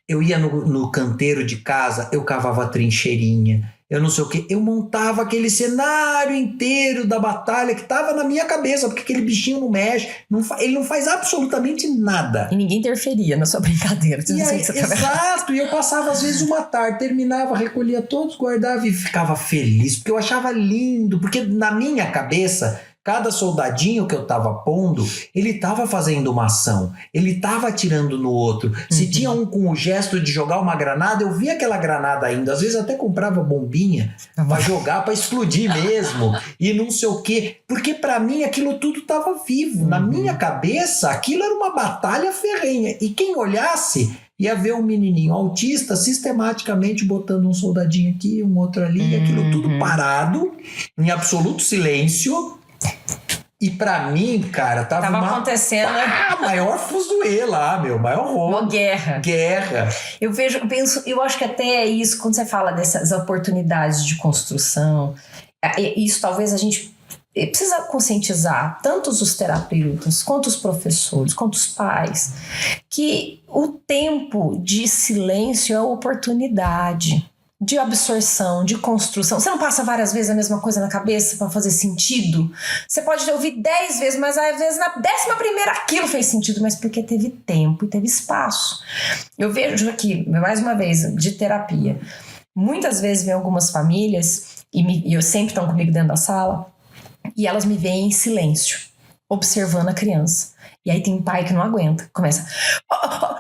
Eu ia no canteiro de casa, eu cavava trincheirinha. Eu não sei o que, eu montava aquele cenário inteiro da batalha que estava na minha cabeça, porque aquele bichinho não mexe, ele não faz absolutamente nada. E ninguém interferia na sua brincadeira. Exato, e eu passava às vezes uma tarde, terminava, recolhia todos, guardava e ficava feliz, porque eu achava lindo, porque na minha cabeça Cada soldadinho que eu tava pondo, ele tava fazendo uma ação. Ele tava atirando no outro. Se tinha um com o gesto de jogar uma granada, eu via aquela granada ainda. Às vezes até comprava bombinha pra jogar, pra explodir mesmo. E não sei o quê. Porque pra mim aquilo tudo tava vivo. Na minha cabeça, aquilo era uma batalha ferrenha. E quem olhasse... ia ver um menininho autista sistematicamente botando um soldadinho aqui, um outro ali, aquilo tudo parado, em absoluto silêncio. E pra mim, cara, tava acontecendo maior fuzuê lá, maior roubo. Uma guerra. Eu penso, eu acho que até é isso, quando você fala dessas oportunidades de construção, isso talvez a gente precisa conscientizar tanto os terapeutas, quanto os professores, quanto os pais, que o tempo de silêncio é oportunidade de absorção, de construção. Você não passa várias vezes a mesma coisa na cabeça para fazer sentido? Você pode ouvir 10 vezes, mas às vezes na 11ª aquilo fez sentido, mas porque teve tempo e teve espaço. Eu vejo aqui, mais uma vez, de terapia, muitas vezes vem algumas famílias, e eu sempre estão comigo dentro da sala, e elas me veem em silêncio, observando a criança. E aí tem um pai que não aguenta. Começa,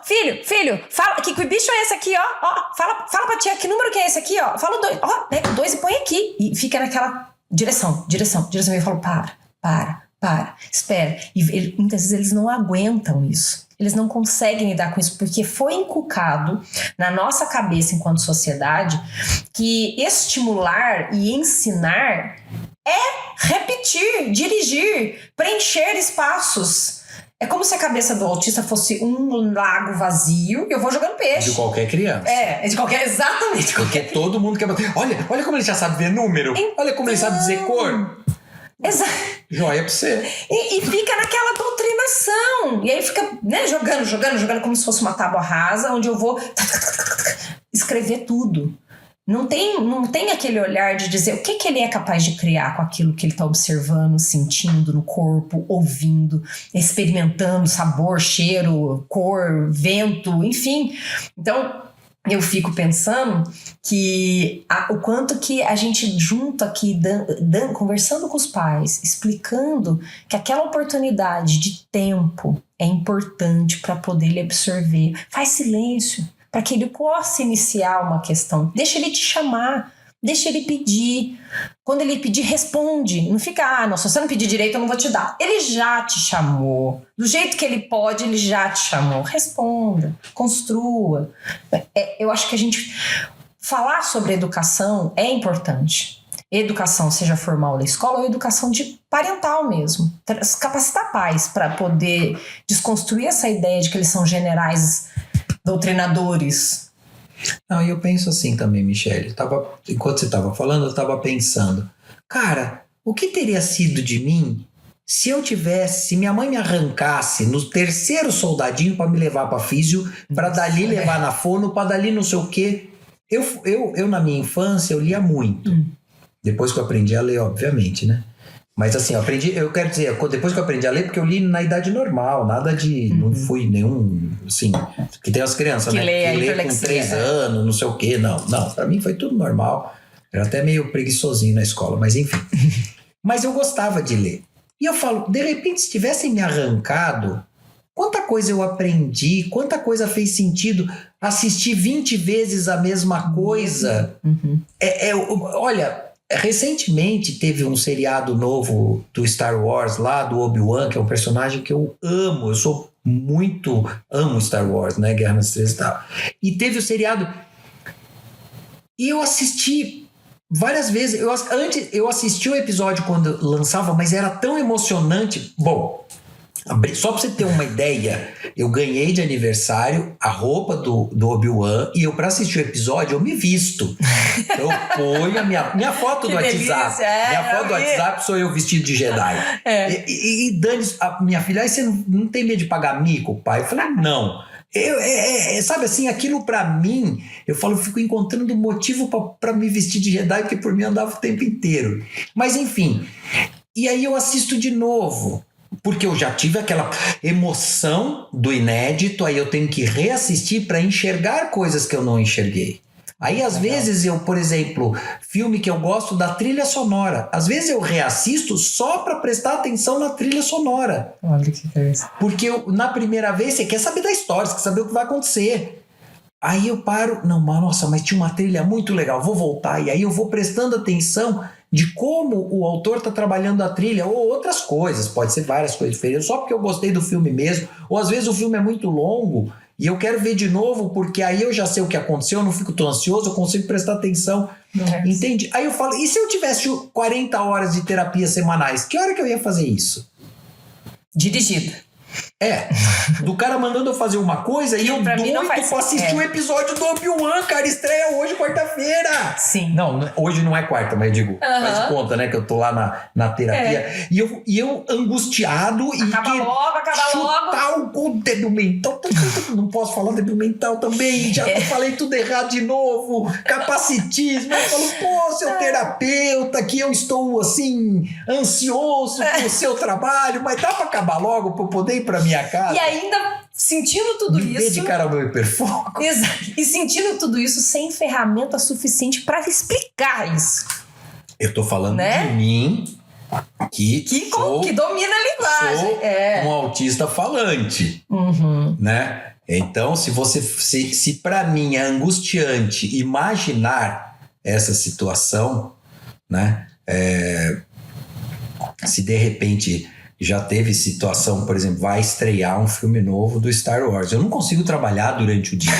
filho, fala, que bicho é esse aqui, ó? Fala pra tia, que número que é esse aqui, ó? Fala o 2, pega o 2 e põe aqui. E fica naquela direção. E eu falo, para, espera. E muitas vezes eles não aguentam isso. Eles não conseguem lidar com isso, porque foi inculcado na nossa cabeça enquanto sociedade que estimular e ensinar é repetir, dirigir, preencher espaços. É como se a cabeça do autista fosse um lago vazio e eu vou jogando peixe. De qualquer criança. Exatamente. Porque todo mundo quer bater. Olha como ele já sabe ver número. Olha como ele sabe dizer cor. Exato. Joia pra você. E fica naquela doutrinação. E aí fica, jogando como se fosse uma tábua rasa, onde eu vou escrever tudo. Não tem aquele olhar de dizer o que ele é capaz de criar com aquilo que ele está observando, sentindo no corpo, ouvindo, experimentando sabor, cheiro, cor, vento, enfim. Então, eu fico pensando que o quanto que a gente junto aqui, conversando com os pais, explicando que aquela oportunidade de tempo é importante para poder ele absorver. Faz silêncio, para que ele possa iniciar uma questão. Deixa ele te chamar, deixa ele pedir. Quando ele pedir, responde. Não fica, não, se você não pedir direito, eu não vou te dar. Ele já te chamou. Do jeito que ele pode, ele já te chamou. Responda, construa. Eu acho que a gente falar sobre educação é importante. Educação, seja formal da escola ou educação de parental mesmo. Capacitar pais para poder desconstruir essa ideia de que eles são generais doutrinadores. Não, e eu penso assim também, Michele. Enquanto você estava falando, eu estava pensando, cara, o que teria sido de mim se minha mãe me arrancasse no 3º soldadinho para me levar para físio, para dali levar na fono, para dali não sei o quê. Eu na minha infância, eu lia muito. Depois que eu aprendi a ler, obviamente, né? Mas assim, eu quero dizer, depois que eu aprendi a ler, porque eu li na idade normal, nada de, não fui nenhum, assim, que tem as crianças, que né? Que lê com 3 anos, não sei o quê, não, pra mim foi tudo normal, era até meio preguiçosinho na escola, mas enfim. Mas eu gostava de ler. E eu falo, de repente, se tivessem me arrancado, quanta coisa eu aprendi, quanta coisa fez sentido, assistir 20 vezes a mesma coisa. Olha... Recentemente teve um seriado novo do Star Wars lá, do Obi-Wan, que é um personagem que eu amo. Eu amo Star Wars, né? Guerra nas Estrelas e tal. E teve o seriado. E eu assisti várias vezes. Eu assisti o episódio quando lançava, mas era tão emocionante. Bom, só pra você ter uma ideia, eu ganhei de aniversário a roupa do Obi-Wan e pra assistir o episódio eu me visto. Eu ponho a minha foto do WhatsApp. Minha foto do WhatsApp sou eu vestido de Jedi. E Dani, a minha filha, aí você não tem medo de pagar mico, pai? Eu falei, não. Sabe assim, aquilo pra mim, eu fico encontrando motivo pra me vestir de Jedi, porque por mim andava o tempo inteiro. Mas enfim, e aí eu assisto de novo. Porque eu já tive aquela emoção do inédito, aí eu tenho que reassistir para enxergar coisas que eu não enxerguei. Aí, às vezes, eu, por exemplo, filme que eu gosto da trilha sonora, às vezes eu reassisto só para prestar atenção na trilha sonora. Olha que coisa. Porque na primeira vez você quer saber da história, você quer saber o que vai acontecer. Aí eu paro, não, nossa, mas tinha uma trilha muito legal, vou voltar. E aí eu vou prestando atenção de como o autor está trabalhando a trilha, ou outras coisas, pode ser várias coisas diferentes, só porque eu gostei do filme mesmo, ou às vezes o filme é muito longo, e eu quero ver de novo, porque aí eu já sei o que aconteceu, eu não fico tão ansioso, eu consigo prestar atenção. Entende? Aí eu falo, e se eu tivesse 40 horas de terapia semanais, que hora que eu ia fazer isso? Dirigida. Do cara mandando eu fazer uma coisa e eu doido pra assistir um episódio do Obi-Wan, cara, estreia hoje, quarta-feira. Sim. Não, hoje não é quarta, mas eu digo, faz de conta, né, que eu tô lá na terapia. E eu angustiado acaba e chutar o débil mental. Não posso falar débil mental também, já falei tudo errado de novo. Capacitismo. Eu falo, pô, seu terapeuta, que eu estou, assim, ansioso com o seu trabalho, mas dá pra acabar logo pra eu poder ir pra minha casa? E ainda sentindo tudo isso... dedicar ao meu hiperfoco. Exato. E sentindo tudo isso sem ferramenta suficiente para explicar isso. Eu tô falando de mim, que domina a linguagem. Sou um autista falante, né? Então, se para mim é angustiante imaginar essa situação, né? Se de repente já teve situação, por exemplo, vai estrear um filme novo do Star Wars, eu não consigo trabalhar durante o dia.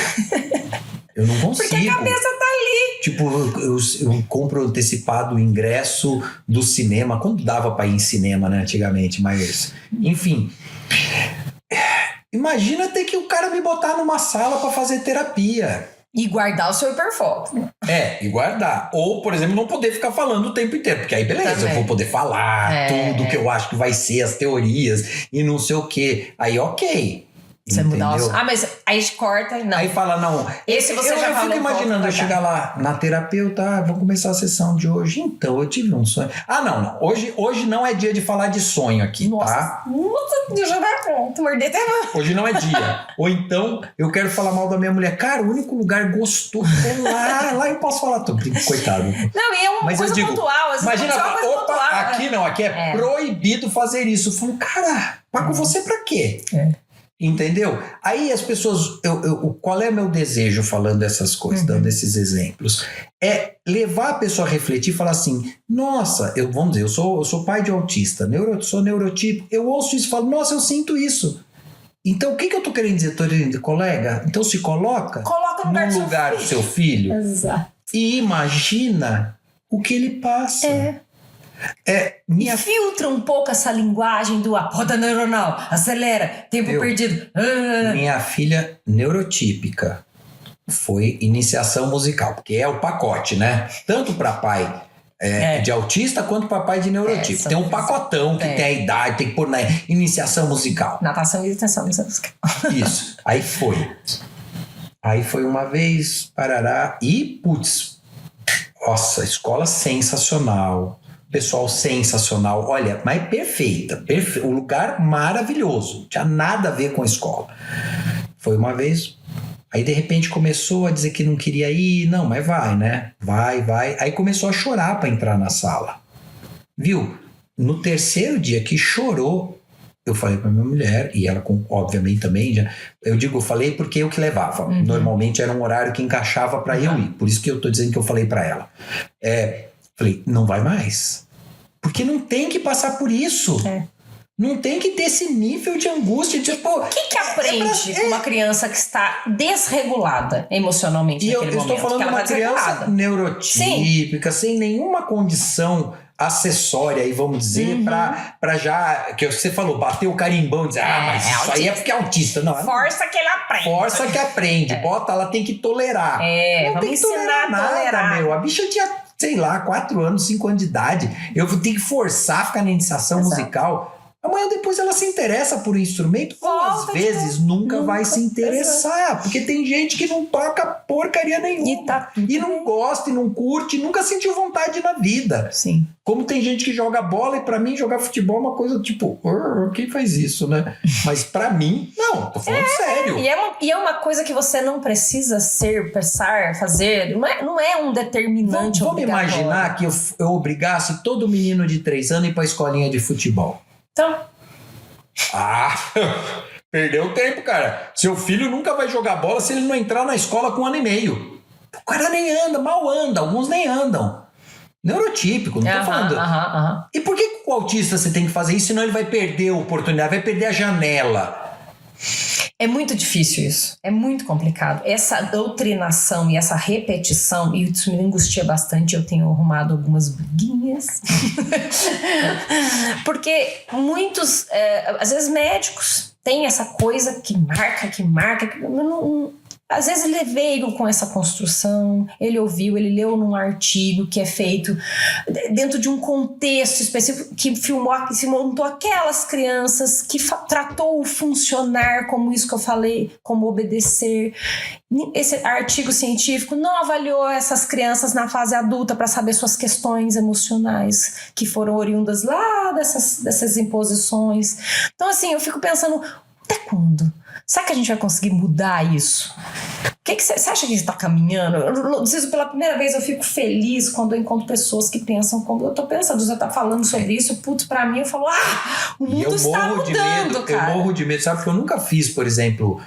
Eu não consigo. Porque a cabeça tá ali. Tipo, eu compro antecipado o ingresso do cinema, quando dava pra ir em cinema, né, antigamente, mas... Enfim. Imagina ter que o cara me botar numa sala pra fazer terapia. E guardar o seu hiperfoco. E guardar. Ou, por exemplo, não poder ficar falando o tempo inteiro. Porque aí, beleza, eu vou poder falar tudo que eu acho que vai ser, as teorias e não sei o quê. Aí, ok. Você mudar o... mas aí a gente corta e não. Aí fala, não. Esse você já falou. Eu fico imaginando eu chegar lá na terapeuta, vou começar a sessão de hoje. Então, eu tive um sonho. Não. Hoje não é dia de falar de sonho aqui, tá? Nossa, Deus, já vai pronto. Morder até mão. Hoje não é dia. Ou então, eu quero falar mal da minha mulher. Cara, o único lugar gostoso é lá. Lá eu posso falar tudo. Coitado. Não, e é uma coisa pontual. Imagina, aqui não. Aqui é proibido fazer isso. Eu falo, cara, pago você pra quê? Entendeu? Aí as pessoas... qual é meu desejo falando essas coisas, dando esses exemplos? É levar a pessoa a refletir e falar assim, nossa, vamos dizer, eu sou pai de autista, sou neurotípico, eu ouço isso e falo, nossa, eu sinto isso. Então, o que eu tô querendo dizer? Tô dizendo, colega, então se coloca no lugar do seu filho. Exato. E imagina o que ele passa. E filtra um pouco essa linguagem do roda neuronal, acelera, tempo perdido. Minha filha neurotípica foi iniciação musical, porque é o pacote, né? Tanto para pai de autista quanto para pai de neurotípico. Tem um pacotão que tem a idade, tem que pôr na iniciação musical. Natação e extensão musical. Isso. Aí foi uma vez, parará, e putz, nossa, escola sensacional. Pessoal sensacional, olha, mas perfeita, o lugar maravilhoso, não tinha nada a ver com a escola. Foi uma vez, aí de repente começou a dizer que não queria ir, não, mas vai, né? Vai. Aí começou a chorar para entrar na sala. Viu? No terceiro dia que chorou, eu falei para minha mulher, e ela obviamente também, eu falei porque eu que levava. Normalmente era um horário que encaixava para eu ir, por isso que eu tô dizendo que eu falei para ela. Falei, não vai mais. Porque não tem que passar por isso. Não tem que ter esse nível de angústia. Tipo, o que aprende com uma criança que está desregulada emocionalmente naquele momento? Eu estou falando de uma criança neurotípica, sem nenhuma condição acessória, aí vamos dizer, pra já, que você falou, bater o carimbão e dizer, mas isso aí é porque é autista. Não, força que ele aprende. Força que aprende. Bota, ela tem que tolerar. Não tem que tolerar nada, meu. A bicha tinha, sei lá, 4 anos, 5 anos de idade. Eu tenho que forçar a ficar na iniciação musical. Amanhã depois ela se interessa por um instrumento, ou às vezes nunca vai se interessar, porque tem gente que não toca porcaria nenhuma, e não gosta, e não curte, e nunca sentiu vontade na vida. Sim. Como tem gente que joga bola, e pra mim jogar futebol é uma coisa tipo, quem faz isso, né? Mas pra mim, não, tô falando sério. E é uma coisa que você não precisa pensar, fazer, não é um determinante Vamos obrigatório. imaginar que eu obrigasse todo menino de 3 anos a ir pra escolinha de futebol. Então... Perdeu tempo, cara. Seu filho nunca vai jogar bola se ele não entrar na escola com 1 ano e meio. O cara nem anda, mal anda, alguns nem andam. Neurotípico, não tô falando. E por que com o autista você tem que fazer isso, senão ele vai perder a oportunidade, vai perder a janela? É muito difícil isso, é muito complicado. Essa doutrinação e essa repetição, e isso me angustia bastante, eu tenho arrumado algumas briguinhas. Porque muitos, às vezes médicos têm essa coisa que marca, às vezes ele veio com essa construção, ele ouviu, ele leu num artigo que é feito dentro de um contexto específico que se montou aquelas crianças, que tratou o funcionar como isso que eu falei, como obedecer. Esse artigo científico não avaliou essas crianças na fase adulta para saber suas questões emocionais que foram oriundas lá dessas imposições. Então assim, eu fico pensando, até quando? Será que a gente vai conseguir mudar isso? O que você acha que está caminhando? Pela primeira vez eu fico feliz quando eu encontro pessoas que pensam como eu tô pensando. Você tá falando sobre isso, pra mim eu falo, o mundo está mudando, cara. Eu morro de medo, sabe? Porque eu nunca fiz, por exemplo,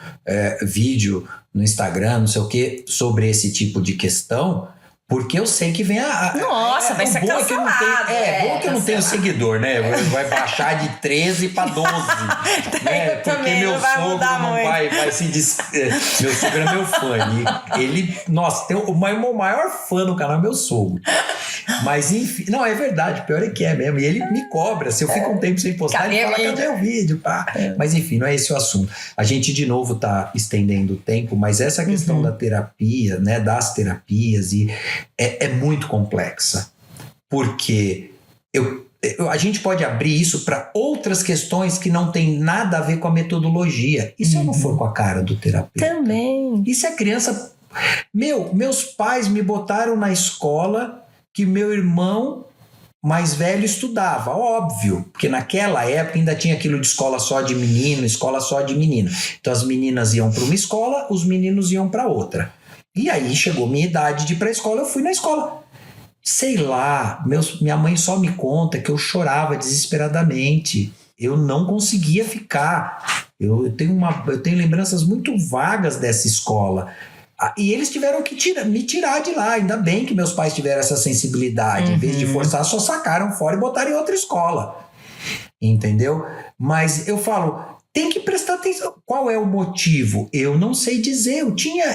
vídeo no Instagram, não sei o que, sobre esse tipo de questão, porque eu sei que vem Nossa, vai ser cancelado. Bom que eu não tenho seguidor, né? Vai baixar de 13 para 12. Né? Porque meu sogro não vai se meu sogro é meu fã. E ele, nossa, tem o maior fã no canal é meu sogro. Mas enfim, não, é verdade, pior é que é mesmo. E ele me cobra. Se eu fico um tempo sem postar, ele fala, cadê o vídeo? Pá. Mas enfim, não é esse o assunto. A gente de novo tá estendendo o tempo, mas essa questão da terapia, né? Das terapias é muito complexa, porque a gente pode abrir isso para outras questões que não tem nada a ver com a metodologia. E se eu não for com a cara do terapeuta? Também. E se a criança... Meus pais me botaram na escola que meu irmão mais velho estudava, óbvio, porque naquela época ainda tinha aquilo de escola só de menino, escola só de menina. Então as meninas iam para uma escola, os meninos iam para outra. E aí chegou minha idade de ir pra escola, eu fui na escola. Sei lá, minha mãe só me conta que eu chorava desesperadamente. Eu não conseguia ficar. Eu tenho lembranças muito vagas dessa escola. E eles tiveram que me tirar de lá. Ainda bem que meus pais tiveram essa sensibilidade. Em vez de forçar, só sacaram fora e botaram em outra escola. Entendeu? Mas eu falo... Tem que prestar atenção. Qual é o motivo? Eu não sei dizer.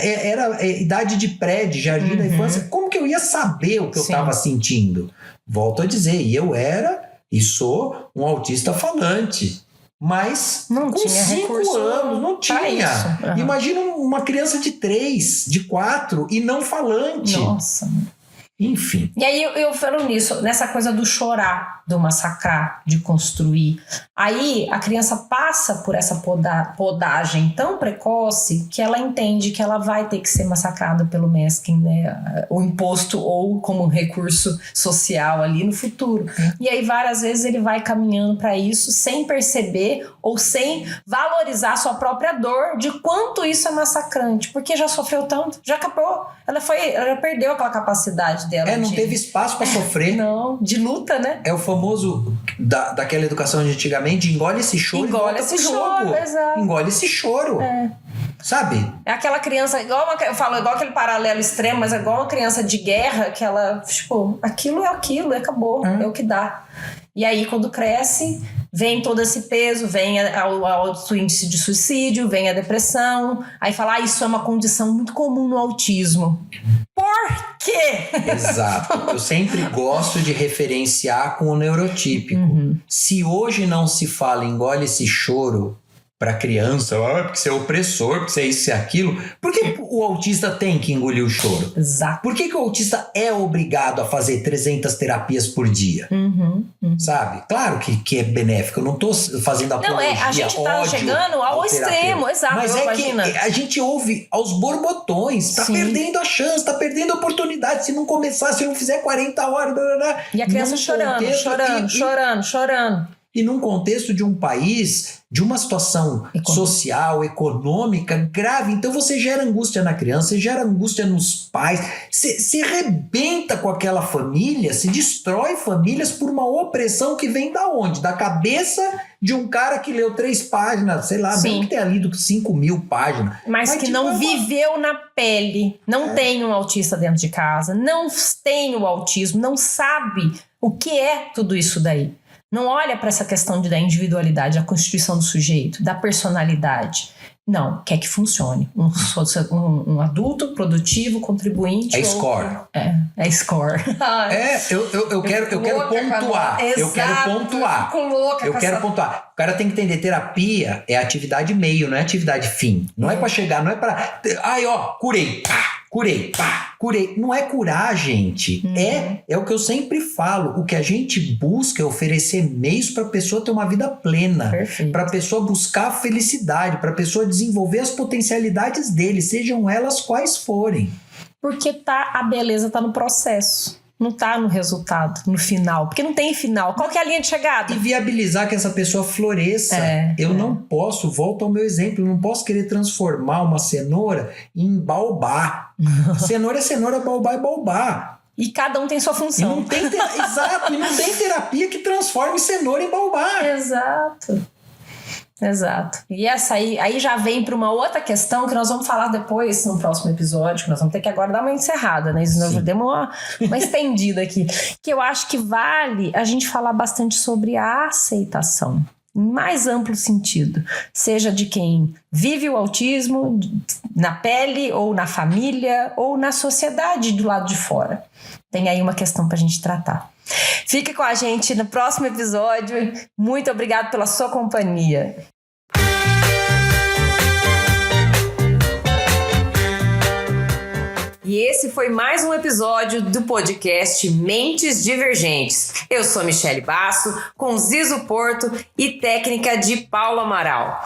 Era idade de de jardim da infância. Como que eu ia saber o que eu estava sentindo? Volto a dizer, eu era e sou um autista falante. Mas não com tinha 5 anos, não tinha. Imagina uma criança de 3, de 4 e não falante. Nossa. Enfim. E aí eu falo nisso, nessa coisa do chorar, do massacrar, de construir. Aí a criança passa por essa podagem tão precoce que ela entende que ela vai ter que ser massacrada pelo masking, né? O imposto ou como recurso social ali no futuro. E aí várias vezes ele vai caminhando para isso sem perceber ou sem valorizar a sua própria dor de quanto isso é massacrante, porque já sofreu tanto, já acabou. Ela perdeu aquela capacidade dela. Não teve espaço para sofrer. Não, de luta, né? É o famoso daquela educação de antigamente, engole esse choro e volta pro jogo. Exato. Engole esse choro. Sabe? É aquela criança, igual aquele paralelo extremo, mas é igual uma criança de guerra que ela, tipo, aquilo é aquilo, acabou, é o que dá. E aí, quando cresce, vem todo esse peso, vem o alto índice de suicídio, vem a depressão. Aí fala, isso é uma condição muito comum no autismo. Por quê? Exato. Eu sempre gosto de referenciar com o neurotípico. Se hoje não se fala engole esse choro, para criança, porque você é opressor, porque você é isso e aquilo. Por que o autista tem que engolir o choro? Exato. Por que o autista é obrigado a fazer 300 terapias por dia? Sabe? Claro que é benéfico. Eu não tô fazendo apologia, a gente tá chegando ao extremo, exato. Mas imagina. Que a gente ouve aos borbotões, tá perdendo a chance, tá perdendo a oportunidade. Se não começar, se não fizer 40 horas... E a criança chorando. E num contexto de um país, de uma situação social, econômica grave, então você gera angústia na criança, você gera angústia nos pais, você arrebenta com aquela família, se destrói famílias por uma opressão que vem da onde? Da cabeça de um cara que leu 3 páginas, sei lá, mesmo que tenha lido 5.000 páginas. Mas que não viveu na pele, não tem um autista dentro de casa, não tem o autismo, não sabe o que é tudo isso daí. Não olha para essa questão da individualidade, da constituição do sujeito, da personalidade. Não, quer que funcione. Um adulto produtivo, contribuinte. É score. É score. Eu quero pontuar. Eu quero pontuar. O cara tem que entender, terapia é atividade meio, não é atividade fim. Não é para chegar, não é para... curei. Curei. Não é curar, gente. É o que eu sempre falo. O que a gente busca é oferecer meios para a pessoa ter uma vida plena. Para a pessoa buscar a felicidade, para a pessoa desenvolver as potencialidades dele, sejam elas quais forem. Porque a beleza tá no processo. Não tá no resultado, no final. Porque não tem final. Qual que é a linha de chegada? E viabilizar que essa pessoa floresça. Eu não posso, volto ao meu exemplo, eu não posso querer transformar uma cenoura em baobá. Cenoura é cenoura, baobá é baobá. E cada um tem sua função. E não tem exato, e não tem terapia que transforme cenoura em baobá. Exato. E essa aí já vem para uma outra questão que nós vamos falar depois no próximo episódio, que nós vamos ter que agora dar uma encerrada, né? Nós demos uma estendida aqui. Que eu acho que vale a gente falar bastante sobre a aceitação. Em mais amplo sentido. Seja de quem vive o autismo na pele, ou na família, ou na sociedade do lado de fora. Tem aí uma questão para a gente tratar. Fique com a gente no próximo episódio. Muito obrigado pela sua companhia. E esse foi mais um episódio do podcast Mentes Divergentes. Eu sou Michele Basso, com Zizo Porto e técnica de Paulo Amaral.